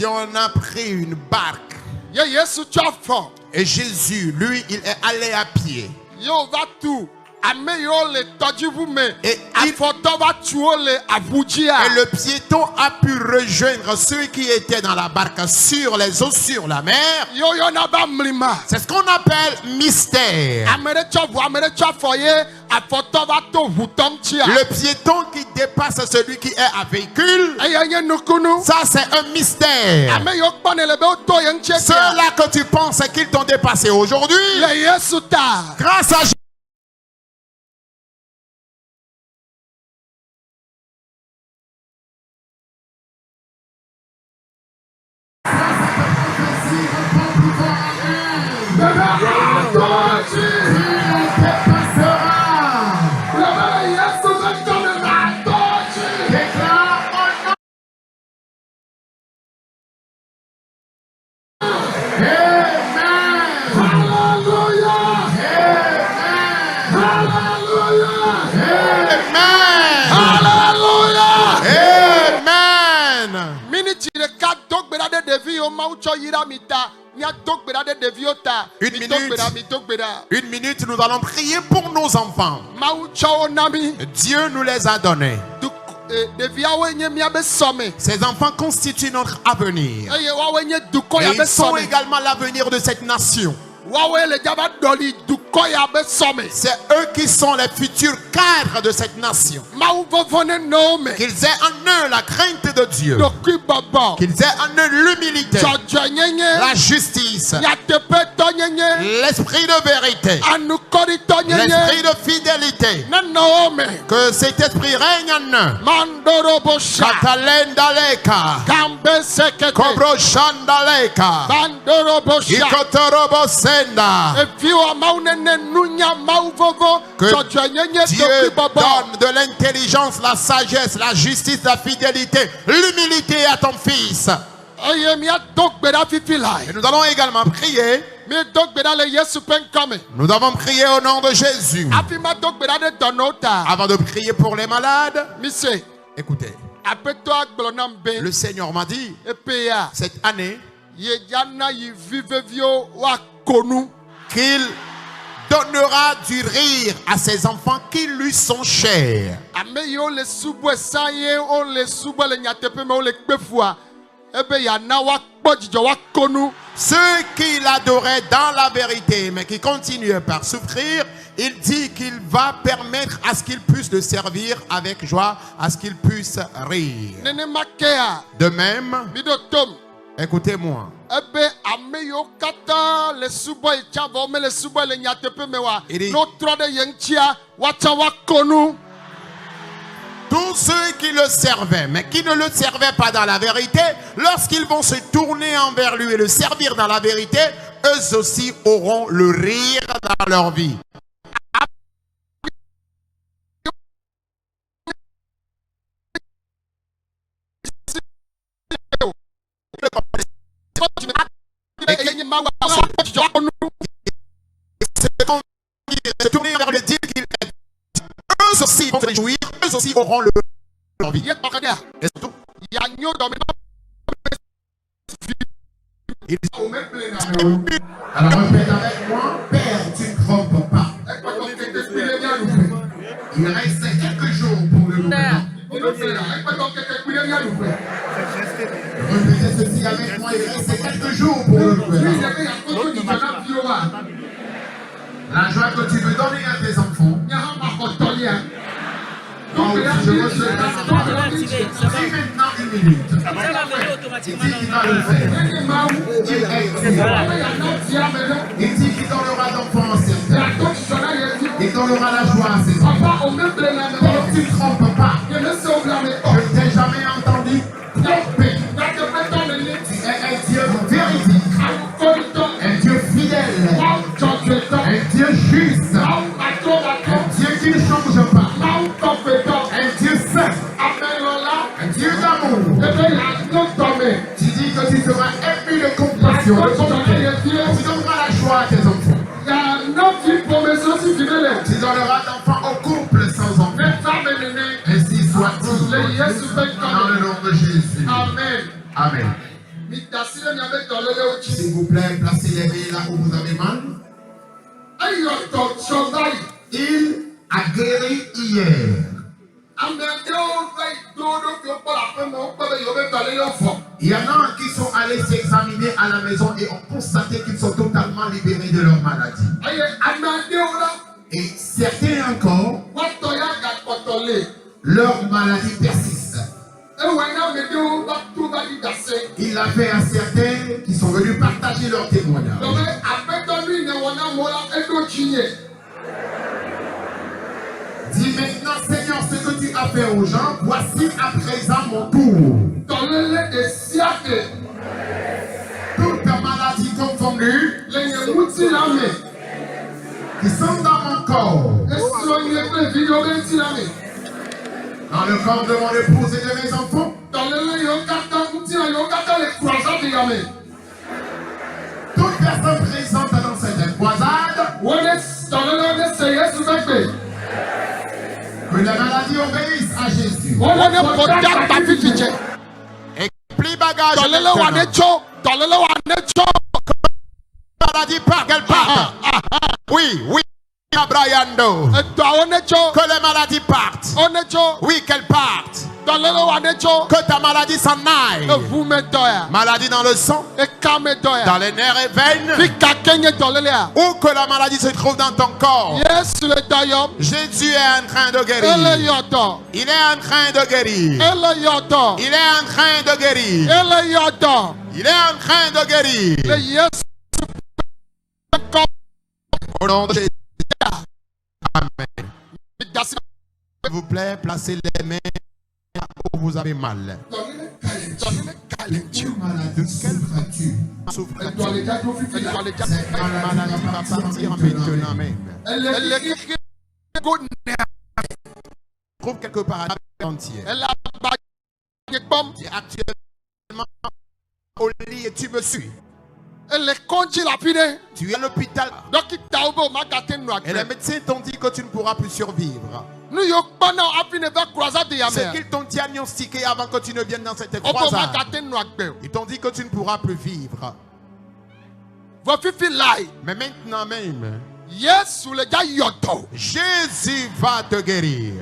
on a pris une barque ye Yesu tsɔ afɔ. et Jésus, lui, il est allé à pied. Ye wova tu ame yiwo le tɔdziʋu me. Et Afɔtɔ va tu wo le aʋu dzia. Et le piéton a pu rejoindre ceux qui étaient dans la barque sur les eaux, sur la mer. Ye woyɔna be amlima. C'est ce qu'on appelle mystère. Ame ɖe tsɔ ʋu, ame ɖe tsɔ afɔ ye afɔtɔ va to ʋutɔ ŋutia. Le piéton qui dépasse celui qui est à véhicule, Eye nye nukunu. ça c'est un mystère. Ame yiwo kpɔ ne le be woto ye ŋutie tia. Ceux-là que tu penses qu'ils t'ont dépassé aujourd'hui, Le Yesu ta. grâce à Jésus, Une minute, nous allons prier pour nos enfants. Dieu nous les a donnés. Ces enfants constituent notre avenir. Et ils sont également l'avenir de cette nation. C'est eux qui sont les futurs cadres de cette nation. Qu'ils aient en eux la crainte de Dieu. Qu'ils aient en eux l'humilité, la justice, l'esprit de vérité, l'esprit de fidélité. Que cet esprit règne en eux. Katalendaleka, Kobroshandaleka, Ikotorobosenda. Que Dieu donne de l'intelligence, la sagesse, la justice, la fidélité, l'humilité à ton fils. Et nous allons également prier. Nous avons prié au nom de Jésus. Avant de prier pour les malades, écoutez, le Seigneur m'a dit, cette année, qu'il donnera du rire à ses enfants qui lui sont chers. Ceux qui l'adoraient dans la vérité, mais qui continuent par souffrir, il dit qu'il va permettre à ce qu'ils puissent le servir avec joie, à ce qu'ils puissent rire. De même, écoutez-moi. Il dit, tous ceux qui le servaient, mais qui ne le servaient pas dans la vérité, lorsqu'ils vont se tourner envers lui et le servir dans la vérité, eux aussi auront le rire dans leur vie. Se tourner vers le dire qu'il est. Eux aussi vont se réjouir, eux aussi auront le envie. Et surtout, alors répète avec moi, Père, tu ne trompes pas. Il reste quelques jours pour le nouvel. Répétez ceci avec moi, il reste quelques jours pour le nouvel. La joie que tu veux donner à tes enfants. Donc, je veux se dis maintenant une minute. Il dit qu'il va le faire. Il dit qu'il donnera d'enfants à ses enfants. Il donnera la joie à ses enfants. Père, tu ne trompes pas. Je ne t'ai jamais entendu tromper. Tu es un Dieu véridique. Un Dieu fidèle. Un Dieu juste. Un Dieu qui ne change pas. Un Dieu saint. Un Dieu d'amour. Tu dis que tu seras ému de compassion. Tu donneras la joie à tes enfants. Tu donneras d'enfants au couple sans enfants. Ainsi soit-il. Dans le nom de Jésus. Amen. Amen. S'il vous plaît, placez les mains là où vous avez mal. Il a guéri hier. Il y en a qui sont allés s'examiner à la maison et ont constaté qu'ils sont totalement libérés de leur maladie. Et certains encore, leur maladie persiste. Il l'a fait à certains qui sont venus partager leur témoignage. Dis maintenant, Seigneur, ce que tu as fait aux gens, voici à présent mon tour. Toutes les maladies confondues qui sont dans mon corps, dans le corps de mon épouse et de mes enfants, toute personne présente dans cette croisade, que la maladie obéisse à Jésus. Et plus bagage maladie part, qu'elle parte. Oui, oui. Abrayando. Que les maladies partent. Oui, qu'elles partent. Que ta maladie s'en aille. Maladie dans le sang, dans les nerfs et veines, ou que la maladie se trouve dans ton corps. Jésus est en train de guérir. Il est en train de guérir. Il est en train de guérir. Il est en train de guérir. Au nom de Jésus. Amen. S'il vous plaît, placez les mains où vous avez mal. peinture. De quelle maladie souffres-tu? Elle doit les Cette maladie va partir maintenant même. Elle est Trouve quelque part à la entière. elle a bagné pomme. Tu es actuellement au lit et tu me suis. Elle est congé la pine. Tu es à l'hôpital Donc il t'a ouvert ma gâtine noire. et les médecins t'ont dit que tu ne pourras plus survivre. Nous y avons appris vers croisade de C'est Yammer. qu'ils t'ont diagnostiqué avant que tu ne viennes dans cette Opo ma croisade. gâtine noire. Ils t'ont dit que tu ne pourras plus vivre. Votre fille là. Mais maintenant même, Yes, sous le gars yoto. Jésus va te guérir.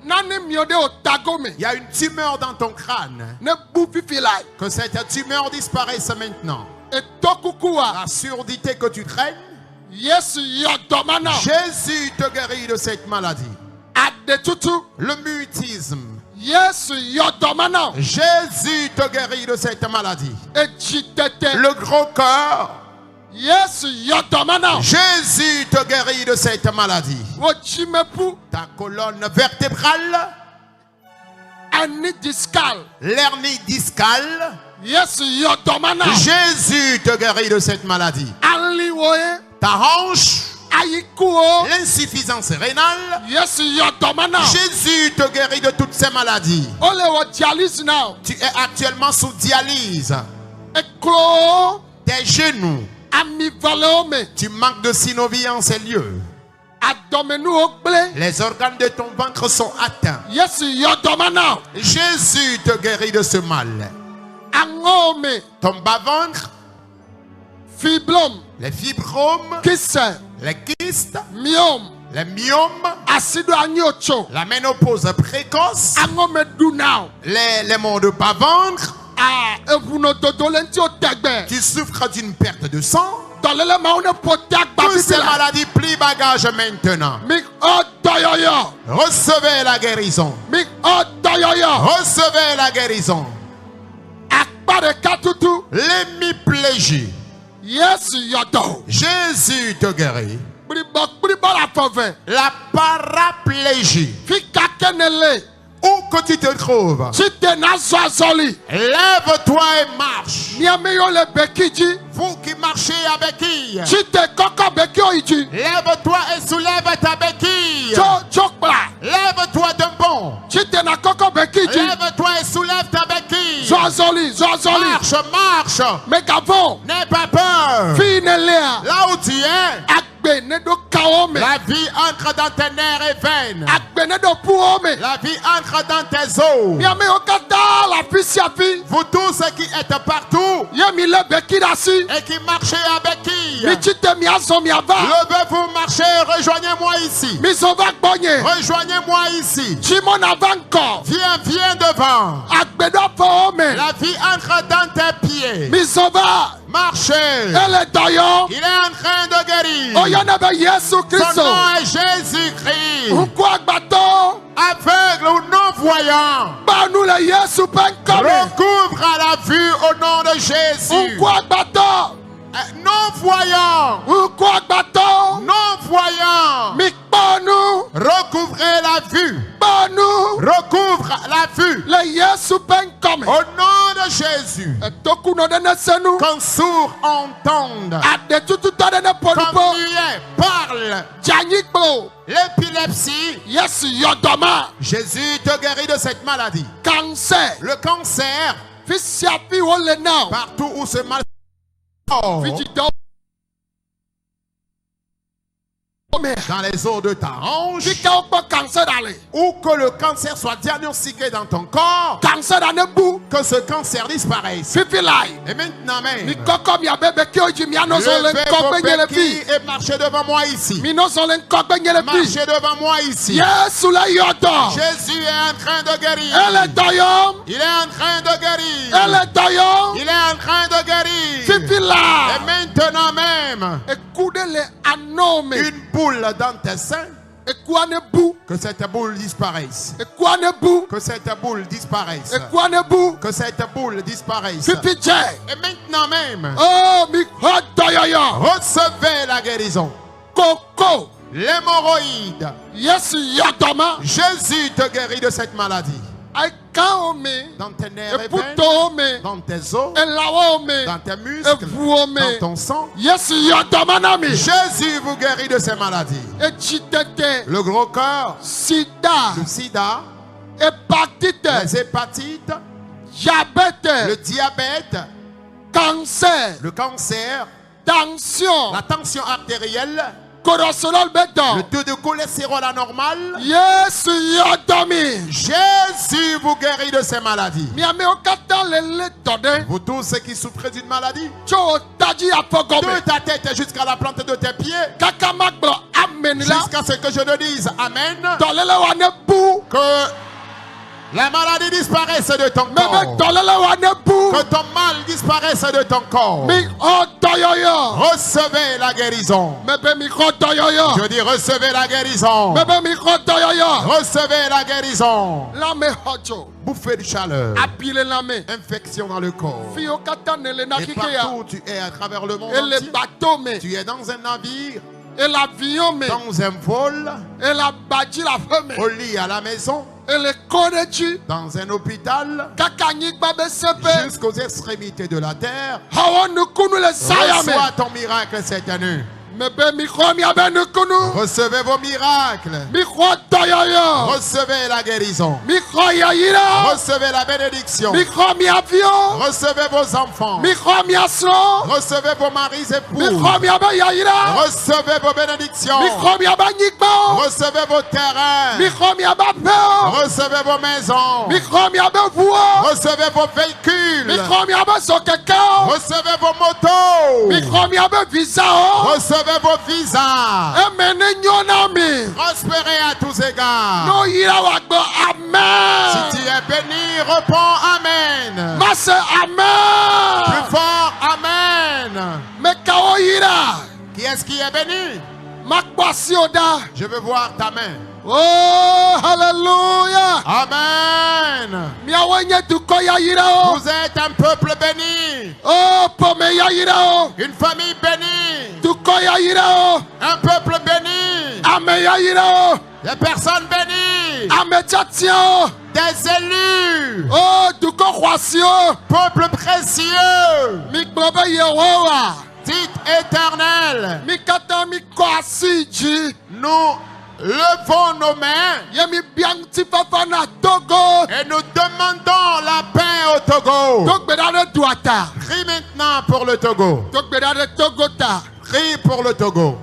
Nani miode o tagome. Il y a une tumeur dans ton crâne. Ne bouffi fille là. Que cette tumeur disparaisse maintenant. Et tokukua. La surdité que tu traînes, Yes, yoto mana. Jésus te guérit de cette maladie. Ade tutu. Le mutisme, Yes, yoto mana. Jésus te guérit de cette maladie. Et chitete. Le gros cœur, Yes, yoto mana. Jésus te guérit de cette maladie. O chimepu. Ta colonne vertébrale, Ani discal. l'hernie discale, Yes, yoto mana. Jésus te guérit de cette maladie. Ali woye. Ta hanche, Ayikuo. l'insuffisance rénale, Yes, yoto mana. Jésus te guérit de toutes ces maladies. Ole wo dialyse now. Tu es actuellement sous dialyse. Eklo. Tes genoux, Ami valome. tu manques de synovie en ces lieux. Adomenu okble. Les organes de ton ventre sont atteints. Yes, yoto mana. Jésus te guérit de ce mal. Angome. Ton bas-ventre, Fiblom. les fibromes, Kisse. les kystes, Myome. les myomes, Acido agnocho. la ménopause précoce, Angome do now. les maux de bas-ventre. Ah, evuno dodolenti o tegbe. Tu souffres d'une perte de sang. Dolele maune potak Toutes ces babibila. maladies plient bagage maintenant. Mi o doyoyo. Recevez la guérison. Mi o doyoyo. Recevez la guérison. Akpare katutu. L'hémiplégie. Yes, yodo. Jésus te guérit. Bribo la fove. La paraplégie. Fika kenele. Où que tu te trouves, Chite na zozoli. lève-toi et marche. Niameyo le bekiji. Vous qui marchez à béquille, Chite koko beki oiji. lève-toi et soulève ta béquille. Chokbla. Lève-toi d'un bond. Chite na koko bekiji. Lève-toi et soulève ta béquille. Zozoli. Zozoli. Marche, marche. Megavon. N'aie pas peur. Finelea. Là où tu es, Agbe ne do kaome. la vie entre dans tes nerfs et veines. Agbe ne do puome. La vie entre dans tes os. Miame okata la fisiafi. Vous tous qui êtes partout Yemi le bekidasi. et qui marchez à béquille, Mi chite mi azo mi ava. levez-vous, marchez, rejoignez-moi ici. Mi zova bonye. Rejoignez-moi ici. Chimon avanko. Viens devant. Agbe do puome. La vie entre dans tes pieds. Mi zova. Marchez. Ele doyo. Il est en train de guérir. Oyana be Yesu Son Christo. nom est Jésus-Christ. Ukwa gbato. Aveugle ou non-voyant, Banu le Yesu penkome. recouvre à la vue au nom de Jésus. Ukwa gbato. Non-voyant, Ukwa gbato. non-voyant, Mi banu. recouvrez la vue. Banu. Recouvre la vue Le Yesu penkome. au nom de Jésus. Toku no dene senu. Qu'un sourd entende, Ade tutu to dene qu'un ponipo. muet parle. Janyikbo. L'épilepsie, Yes, yodoma. Jésus te guérit de cette maladie. Cancer. Le cancer, Fisiapi wole now. partout où ce mal sort, Vigido. dans les os de ta hanche, Fika opo cancer dale. ou que le cancer soit diagnostiqué dans ton corps, Cancer dane bu. que ce cancer disparaisse. Fifi lai. Et maintenant même, Mi koko mi abebe ki oji mi ano zole levez vos nkogbe nyele béquilles fi. et marchez devant moi ici. Mi no zole nkogbe nyele fi. Marchez devant moi ici. Yesu le yodo. Jésus est en train de guérir. Ele doyom. Il est en train de guérir. Ele doyom. Il est en train de guérir. Fifi Et la. maintenant même, Ekude le anome. une boule dans tes seins, Ekwane bu. que cette boule disparaisse. Ekwane bu. Que cette boule disparaisse. Ekwane bu. Que cette boule disparaisse. Fifi je. Et maintenant même, Oh mi hodoyoyo. recevez la guérison. Koko. L'hémorroïde. Yesu yodoma. Jésus te guérit de cette maladie. dans tes nerfs et veines, dans tes os, dans tes muscles, dans ton sang. Jésus vous guérit de ces maladies. Le gros corps, le sida, les hépatites, le diabète, le cancer, la tension artérielle, le taux de cholestérol anormal. Jésus vous guérit de ces maladies. Vous tous ceux qui souffrez d'une maladie, de ta tête jusqu'à la plante de tes pieds, jusqu'à ce que je ne dise Amen, que la maladie disparaisse de ton corps, que ton mal disparaisse de ton corps. Recevez la guérison. Je dis recevez la guérison. Recevez la guérison. Bouffée de chaleur, infection dans le corps. Et partout où tu es à travers le monde entier, tu es dans un navire, dans un vol, au lit à la maison, dans un hôpital, jusqu'aux extrémités de la terre. Reçois ton miracle cette année. Recevez vos miracles. Recevez la guérison. Recevez la bénédiction. Recevez vos enfants. Recevez vos maris et époux. Recevez vos bénédictions. Recevez vos terrains. Recevez vos maisons. Recevez vos véhicules. Recevez vos motos. Recevez vos visas. Prospérez à tous égards. Si tu es béni, réponds Amen. Plus fort, Amen. Qui est-ce qui est béni? Je veux voir ta main. Oh, hallelujah. Amen. Vous êtes un peuple béni. Oh, une famille bénie. Un peuple béni. Des personnes bénies. Des élus. Oh, peuple précieux. Dites éternel. Nous levons nos mains et nous demandons la paix au Togo. Prie maintenant pour le Togo. Prie pour le Togo.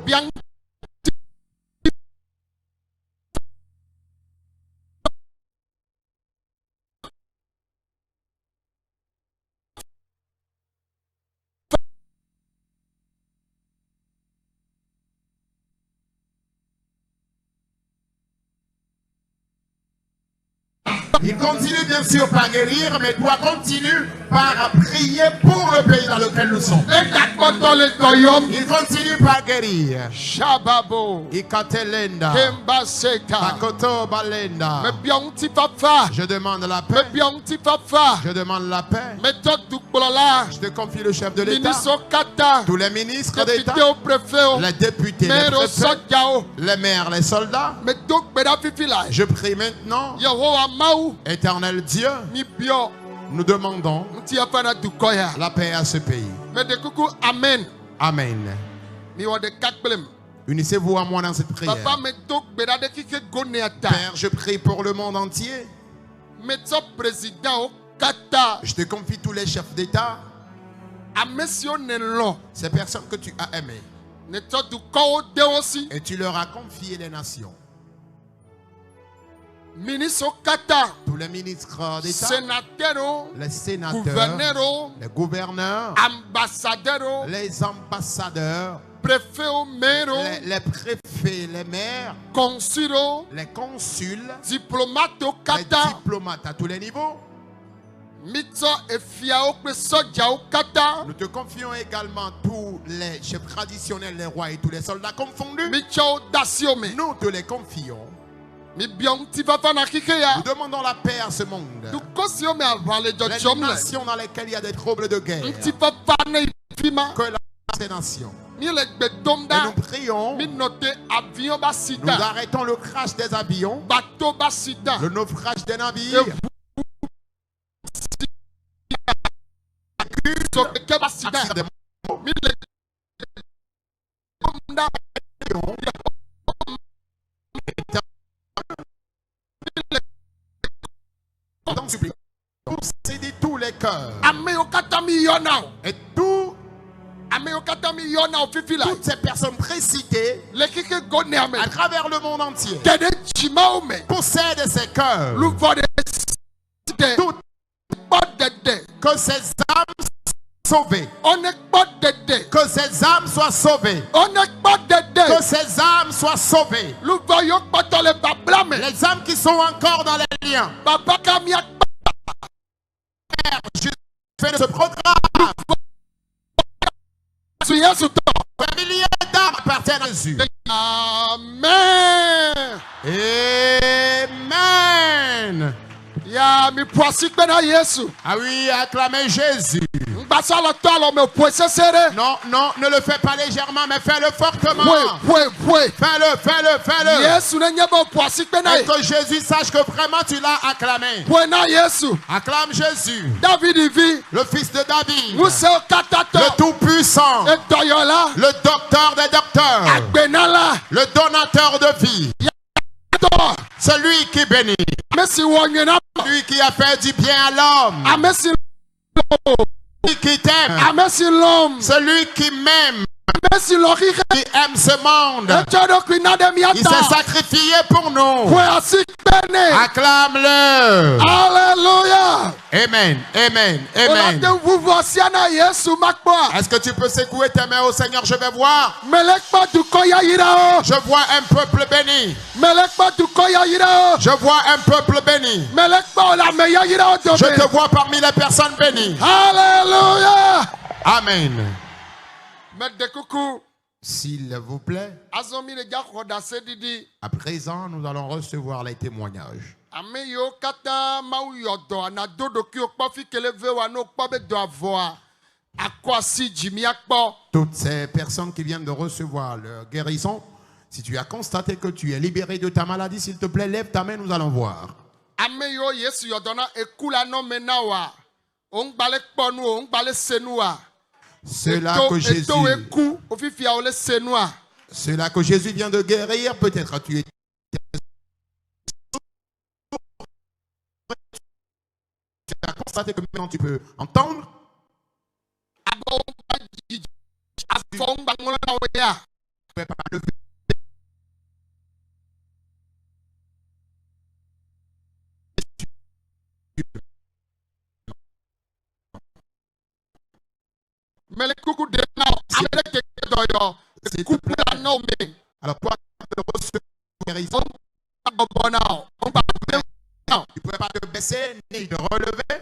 Il continue bien sûr par guérir, mais toi continue par prier pour le pays dans lequel nous sommes. Il continue par guérir. Shababo. Ikatelenda. Kembaseka. Makoto balenda. Je demande la paix. Je demande la paix. Je te confie le chef de l'État. Tous les ministres d'État. Les députés, les préfets, les maires, les soldats. Je prie maintenant. Éternel Dieu, nous demandons la paix à ce pays. Amen. Amen. Unissez-vous à moi dans cette prière. Père, je prie pour le monde entier. Je te confie tous les chefs d'État. Ces personnes que tu as aimées. Et tu leur as confié les nations. Tous les ministres d'État, les sénateurs, les gouverneurs, les ambassadeurs, les préfets, les maires, les consuls, les diplomates à tous les niveaux. Nous te confions également tous les chefs traditionnels, les rois et tous les soldats confondus. Nous te les confions. Nous demandons la paix à ce monde. Les nations dans lesquelles il y a des troubles de guerre. Que la paix ces nations. Et nous prions. Nous arrêtons le crash des avions. Le naufrage des navires. Posséder tous les cœurs. Et toutes ces personnes précitées à travers le monde entier possèdent ces cœurs. Que ces âmes sauvées. Que ces âmes soient sauvées. Que ces âmes soient sauvées. Les âmes qui sont encore dans les liens. Je fais de ce programme. Un millier d'âmes appartiennent à Jésus. Amen. Amen. Ya mi poisi pena Yesu. Ah oui, acclamez Jésus. Mbasa lo to lo me poise sere. Non, non, ne le fais pas légèrement, mais fais-le fortement. Fais-le. Fais-le. Yesu ne nyebo poisi pena. Et que Jésus sache que vraiment tu l'as acclamé. Pena Yesu. Acclame Jésus. David vit. Le fils de David. Muse katato. Le tout-puissant. E toyola. Le docteur des docteurs. Agbenala. Le donateur de vie. Celui qui bénit. Celui qui a fait du bien à l'homme. Celui qui t'aime. Celui qui m'aime. Qui aime ce monde. Il s'est sacrifié pour nous. Acclame-le. Alléluia. Amen. Est-ce que tu peux secouer tes mains au Seigneur? Je vais voir. Je vois un peuple béni. Je vois un peuple béni. Je te vois parmi les personnes bénies. Alléluia. Amen. Mede coucou. S'il vous plaît, à présent, nous allons recevoir les témoignages. Toutes ces personnes qui viennent de recevoir leur guérison, si tu as constaté que tu es libéré de ta maladie, s'il te plaît, lève ta main, nous allons voir. Cela que Jésus vient de guérir, peut-être tu es constaté que maintenant tu peux entendre. Tu peux pas lever. Mais les coucous de alors toi, tu reçois guérison. Tu ne pouvais pas te baisser ni te relever.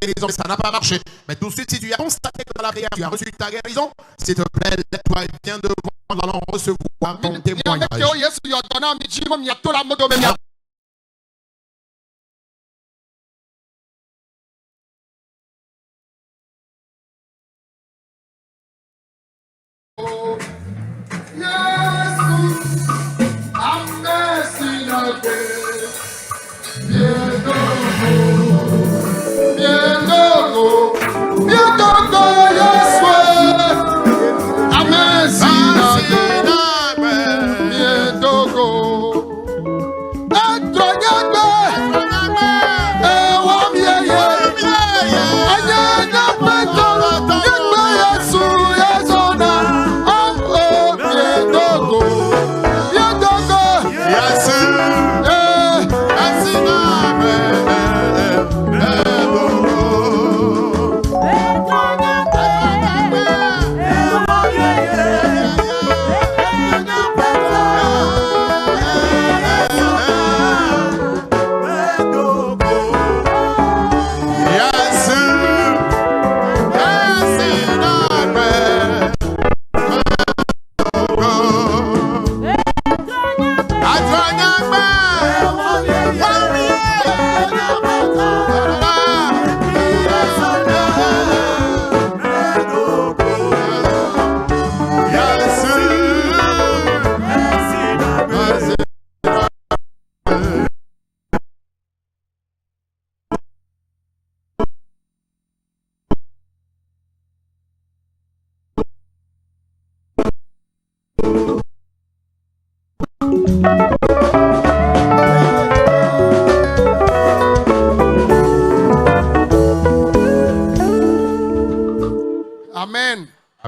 Guérison, ça n'a pas marché. Mais tout de suite, si tu as constaté que dans la prière, tu as reçu ta guérison, s'il te plaît, lève-toi et viens devant, nous allons recevoir ton témoignage.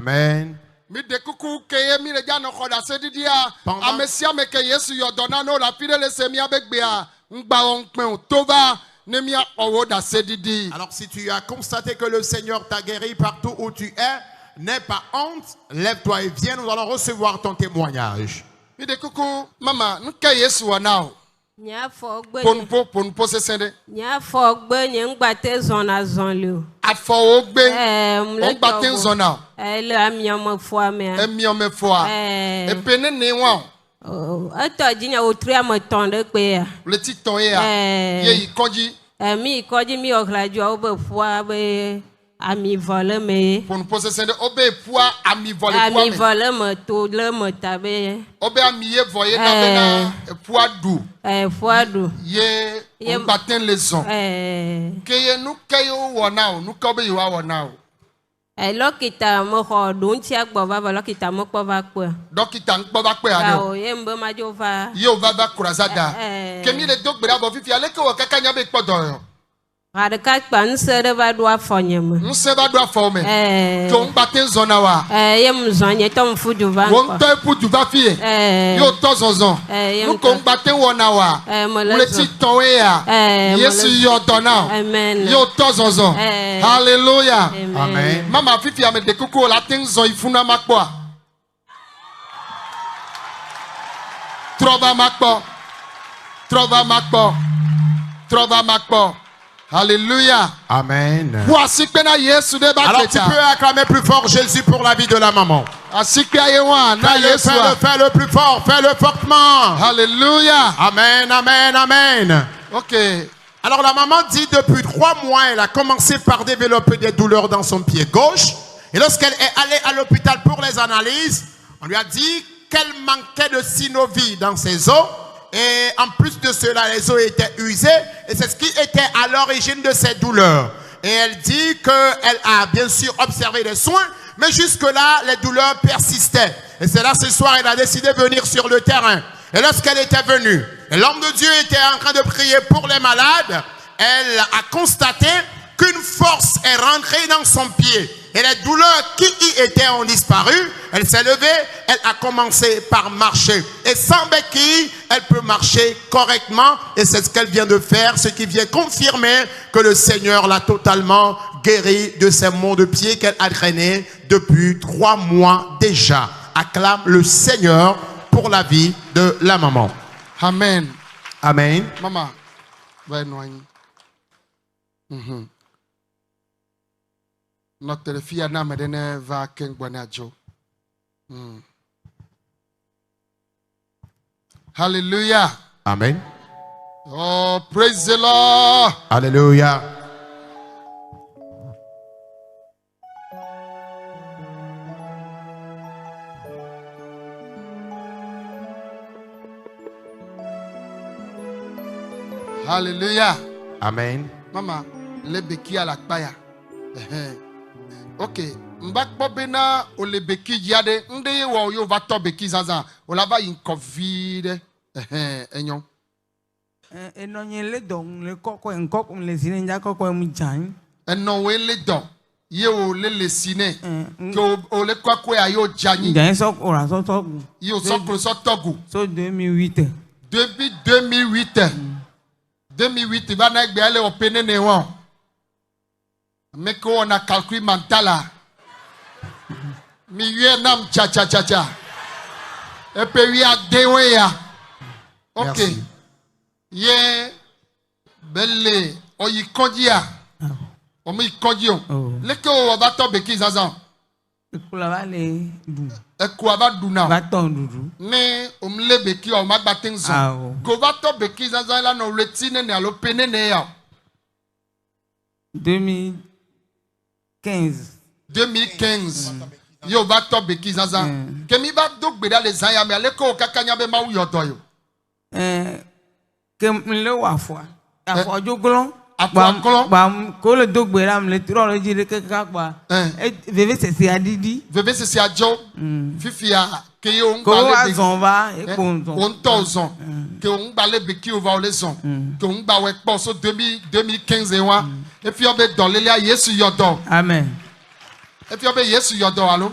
Amen. Mi de kuku keye mi le jano khoda se didia. Amesia me ke Yesu yodona no la fide le semia begbea. Ngba on pen tova nemia owo da se didi. Alors si tu as constaté que le Seigneur t'a guéri partout où tu es, n'aie pas honte, lève-toi et viens, nous allons recevoir ton témoignage. Mi de kuku mama nke Yesu wanao. Nya fogbe Ponpo se sende. nya fogbe nye ngbate zona zonle. Afo ogbe. On gbate zona. Le amiamo fo me. Emi o me fo a. E pene ne wa. Ato jinya otri amotonde pe ya. Le titon ya. Ye ikonji. Mi koji mi oklajo obe fo be ami vole me. Ponpo se sende obe poa ami vole poa me. Ami vole me to le me tabe. Obe ami ye voye na be na poa du. Foadu. Ye on batten les ons. Keye nou kayo wanao, nou kobe yo wanao. Lokita mo ho dunti agbo baba lokita mo po va kwa. Dokita nkpo ba pe ade. O ye mbe ma jo va. Ye o va kurazada. Kemi le dogbera bo fifi ale ko kaka nya be podo yo. Rade ka pa nsere va do afonyem. Nse ba do afome. To batten zona wa. Ye mzonye to mfudu va. Won to epu du va fie. Yo to zonzon. Nou ko batten wona wa. Le ti ton ya. Yesu yo dona. Amen. Yo to zonzon. Hallelujah. Amen. Mama fifi ame de kuku la ten zon ifuna makpo. Trova makpo. Trova makpo. Trova makpo. Alléluia. Amen. Alors tu peux acclamer plus fort Jésus pour la vie de la maman. Fais-le plus fort, fais-le fortement. Alléluia. Amen, amen, amen. Ok. Alors la maman dit depuis 3 mois, elle a commencé par développer des douleurs dans son pied gauche. Et lorsqu'elle est allée à l'hôpital pour les analyses, on lui a dit qu'elle manquait de synovie dans ses os. Et en plus de cela, les os étaient usés. Et c'est ce qui était à l'origine de ces douleurs. Et elle dit qu'elle a bien sûr observé les soins. Mais jusque-là, les douleurs persistaient. Et c'est là, ce soir, elle a décidé de venir sur le terrain. Et lorsqu'elle était venue, l'homme de Dieu était en train de prier pour les malades. Elle a constaté qu'une force est rentrée dans son pied. Et les douleurs qui y étaient ont disparu. Elle s'est levée, elle a commencé par marcher. Et sans béquille, elle peut marcher correctement. Et c'est ce qu'elle vient de faire, ce qui vient confirmer que le Seigneur l'a totalement guérie de ces maux de pied qu'elle a traînés depuis 3 mois déjà. Acclame le Seigneur pour la vie de la maman. Amen. Amen. Maman, va notre fille Anna Medene va Kengbonajo. Hallelujah. Amen. Oh, praise the Lord. Alléluia. Hallelujah. Amen. Maman, le beki à la paya. Ok, mbakpo bena o le beki yade nde wo yo va to beki zaza o la va yin covid enyon enonye le don le koko nkoko le sine nja koko mu jan eno we le don ye o le sine ko o le koko ayo jani jan so ora so yo so klo so togu so 2008 depuis 2008 va na gbe ale o penene won mais qu'on a calculé mentala. Mi yé nam cha. Et puis oui a deweya. Ok. Yé belle oyi kondia. O mi kondio. Le que o va to beki zazan. kula vale du E ko va du na. va ton dudu Mais o mle beki o ma batin zo. Ko va to beki zazan la no retine ne alo penene ya. 2015. Yo va to beki zaza. Kemi ba dok beda le zanya me ale ko kakanya be ma uyo doyo. ke le wafwa afwa joglon Afwa glon. bam ko le dogbera me le tro le jire ke kakwa veve c'est adidi Veve se adjo. Fifi a ke yo ko ngba wa le zon va e beki. On to zon. Ke on ngba le beki o va o le zon. Ke on ngba we po so 2015 e wa. Et puis on be don le ya Yesu yo don. amen. Et puis, Yesu yodo alo.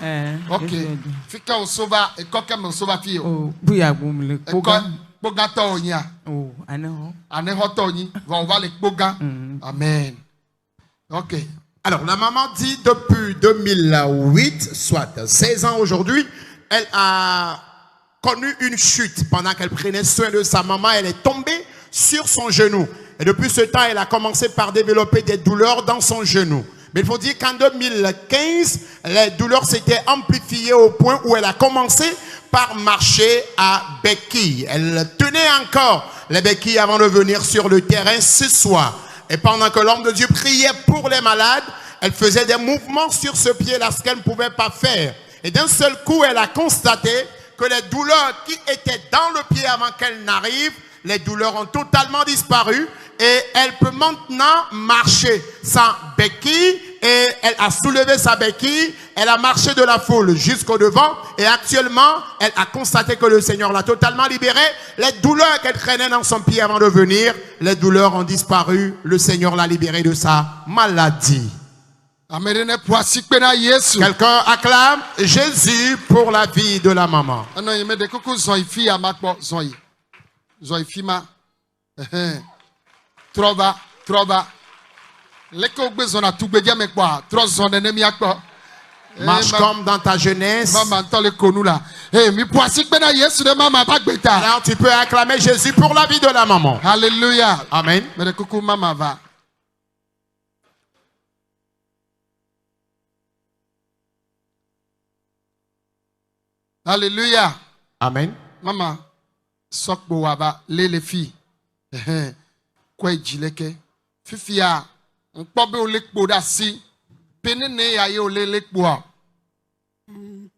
Ok. Yesu yodo. Fika osoba, et koke me osoba fio. Oh, bouya boum le Et ko koga. boga to onya. Oh, aneho. Ane hoto onyi. On va le boga. Amen. Ok. Alors, la maman dit depuis 2008, soit 16 ans aujourd'hui, elle a connu une chute. Pendant qu'elle prenait soin de sa maman, elle est tombée sur son genou. Et depuis ce temps, elle a commencé par développer des douleurs dans son genou. Mais il faut dire qu'en 2015, les douleurs s'étaient amplifiées au point où elle a commencé par marcher à béquilles. Elle tenait encore les béquilles avant de venir sur le terrain ce soir. Et pendant que l'homme de Dieu priait pour les malades, elle faisait des mouvements sur ce pied-là, ce qu'elle ne pouvait pas faire. Et d'un seul coup, elle a constaté que les douleurs qui étaient dans le pied avant qu'elle n'arrive, les douleurs ont totalement disparu et elle peut maintenant marcher sans béquille et elle a soulevé sa béquille, elle a marché de la foule jusqu'au devant et actuellement, elle a constaté que le Seigneur l'a totalement libérée. Les douleurs qu'elle traînait dans son pied avant de venir, les douleurs ont disparu. Le Seigneur l'a libérée de sa maladie. Quelqu'un acclame Jésus pour la vie de la maman. Marche comme dans ta jeunesse. Alors tu peux acclamer Jésus pour la vie de la maman. Alléluia. Amen. Alléluia. Amen. Maman, sokbo waba les filles. Quoi jileke. Fifia, on peut be olekbo da si. Penene ya ye olekbo.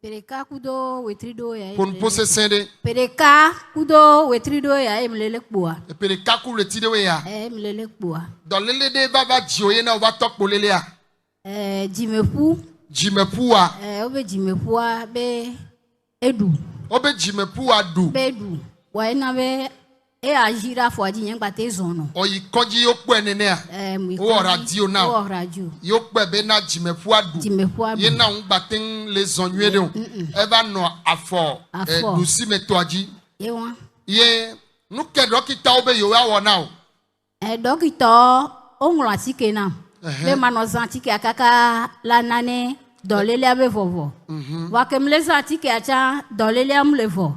Pereka kudo wetrido ya. Pour pose sende. Pereka kudo wetrido ya emlelekbo. Pereka ku letide we ya. Emlelekbo. Dans lele de baba jioye na oba tok polele ya. Jimepu. Jimepu wa. Obe jimepu wa be edu. Obe jimepu wa du. Be edu. Wa ina be e agira fo adi yen gba te zono. Oyi konji yo pe nene a. O radio na. O radio. Yo pe be na jimepu adu. Jimepu adu. Ye na un gba ten les onwe de o. E ba no afo du si meto aji. Ye won. Ye nu ke dokita obe yo wa wona o. Dokita o nlo atike na. Le manoza atike akaka la nane dolele abe vovo. Wa kemle atike acha dolele amlevo.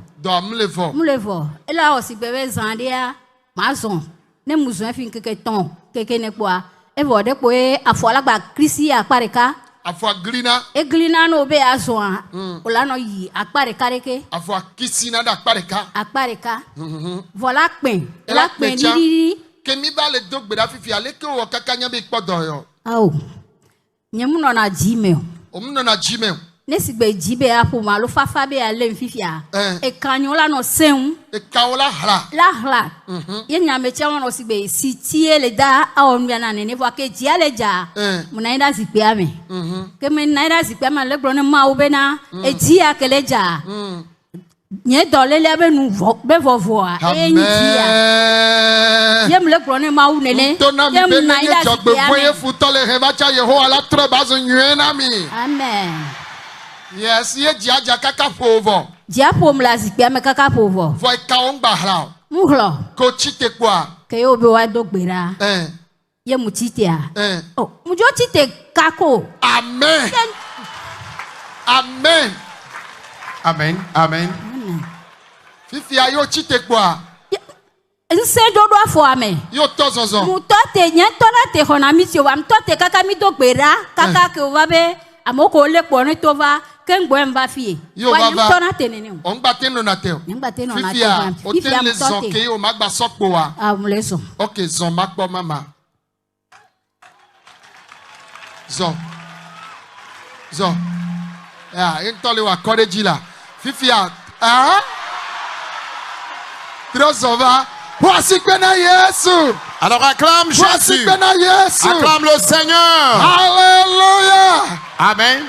Mlevo. Et là aussi bébé zandia mason. Ne muzo fin keke ton keke ne kwa. E vode ko e afo la ba krisi apareka. Afo glina. E glina no be azoa. Ola no yi apareka reke. Afo kisina da apareka. Apareka. Voilà pen. La pen di. Kemi ba le dogbe da fifi ale ke wo kakanya be podo yo. Aw. Nyemu no na jime. Omuno na jime. Nesigbe jibe apo malo fafa be ale mfifia e kanyola no seun e kaola hla la hla ye nyame chawo no sigbe si tie le da awonua na ne vo ke dia le ja munaida zikpe ame ke me naida zikpe ame le gro ne ma wo be na e dia ke le ja nye dole le be nu be vovo a e ndia ye me le gro ne ma wo ne ne ye me naida zikpe ame futole he ba cha Yehowa la tre bazo nyena mi amen. Yes, ye dia kaka povo. Dia pom la zikpe ame kaka povo. Voi ka on gba hla. Muhlo. Ko chite kwa. Ke yo be wa dogbera. Ye mu chite a. Oh, mu jo chite kako. Amen. Amen. Amen. Amen. Fifi ayo chite kwa. Nse dodo afo ame. Yo tozozo. Mu tote nye tona te hona misio wa mtote kaka mi dogbera kaka ke wa be amoko le poni tova kengbo mba fie wa ni tona tenene on gba teno na te ni gba teno na te fifia o te le zon ke o magba sokpo wa mo le so okay zon makpo mama zon intole wa courage la fifia Trosova voici pena Yesu. Alors acclame Jésus. Acclame le Seigneur. Alléluia. Amen.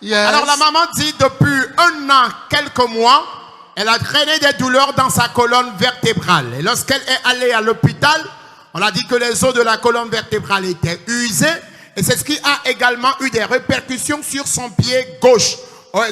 Yes. Alors la maman dit depuis 1 an, quelques mois, elle a traîné des douleurs dans sa colonne vertébrale. Et lorsqu'elle est allée à l'hôpital, on a dit que les os de la colonne vertébrale étaient usés Et c'est ce qui a également eu des répercussions sur son pied gauche,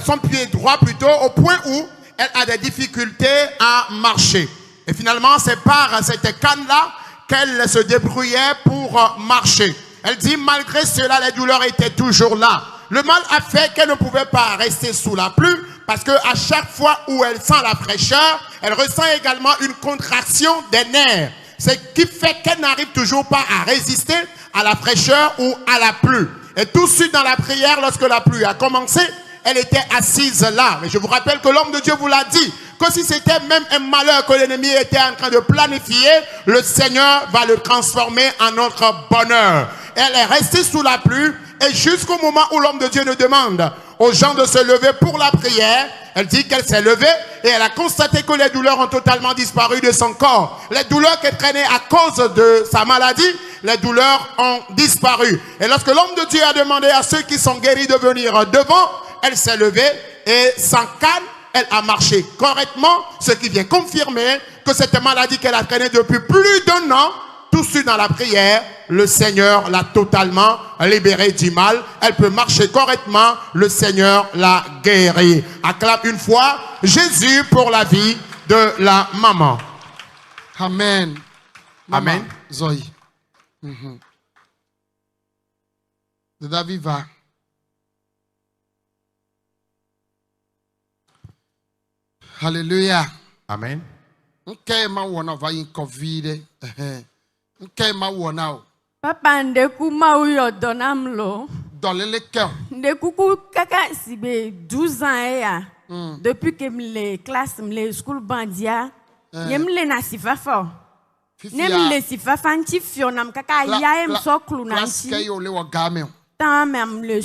son pied droit plutôt, au point où elle a des difficultés à marcher. Et finalement, c'est par cette canne-là qu'elle se débrouillait pour marcher. Elle dit, malgré cela, les douleurs étaient toujours là. Le mal a fait qu'elle ne pouvait pas rester sous la pluie, parce que à chaque fois où elle sent la fraîcheur, elle ressent également une contraction des nerfs. Ce qui fait qu'elle n'arrive toujours pas à résister à la fraîcheur ou à la pluie. Et tout de suite dans la prière, lorsque la pluie a commencé, elle était assise là. Mais je vous rappelle que l'homme de Dieu vous l'a dit, que si c'était même un malheur que l'ennemi était en train de planifier, le Seigneur va le transformer en notre bonheur. Elle est restée sous la pluie, et jusqu'au moment où l'homme de Dieu ne demande aux gens de se lever pour la prière, elle dit qu'elle s'est levée et elle a constaté que les douleurs ont totalement disparu de son corps. Les douleurs qu'elle traînait à cause de sa maladie, les douleurs ont disparu. Et lorsque l'homme de Dieu a demandé à ceux qui sont guéris de venir devant, elle s'est levée et sans canne, elle a marché correctement, ce qui vient confirmer que cette maladie qu'elle a traînée depuis plus d'1 an, tout de suite dans la prière, le Seigneur l'a totalement libérée du mal. Elle peut marcher correctement, le Seigneur l'a guérie. Acclame une fois Jésus pour la vie de la maman. Amen. Amen. Zoe. De David va. Alléluia. Amen. Ok, ma wana va yin COVID. Ok, ma wana o. Papa ndeku mauyo donamlo. Dans le cœur. Ndeku kaka sibe 12 ans ya. Depuis que les classes, les school bandia, yemle na sifafa. Nemle sifafa nti fionam kaka ya em so kluna nti. Classe kay yo le wa game. Tant même le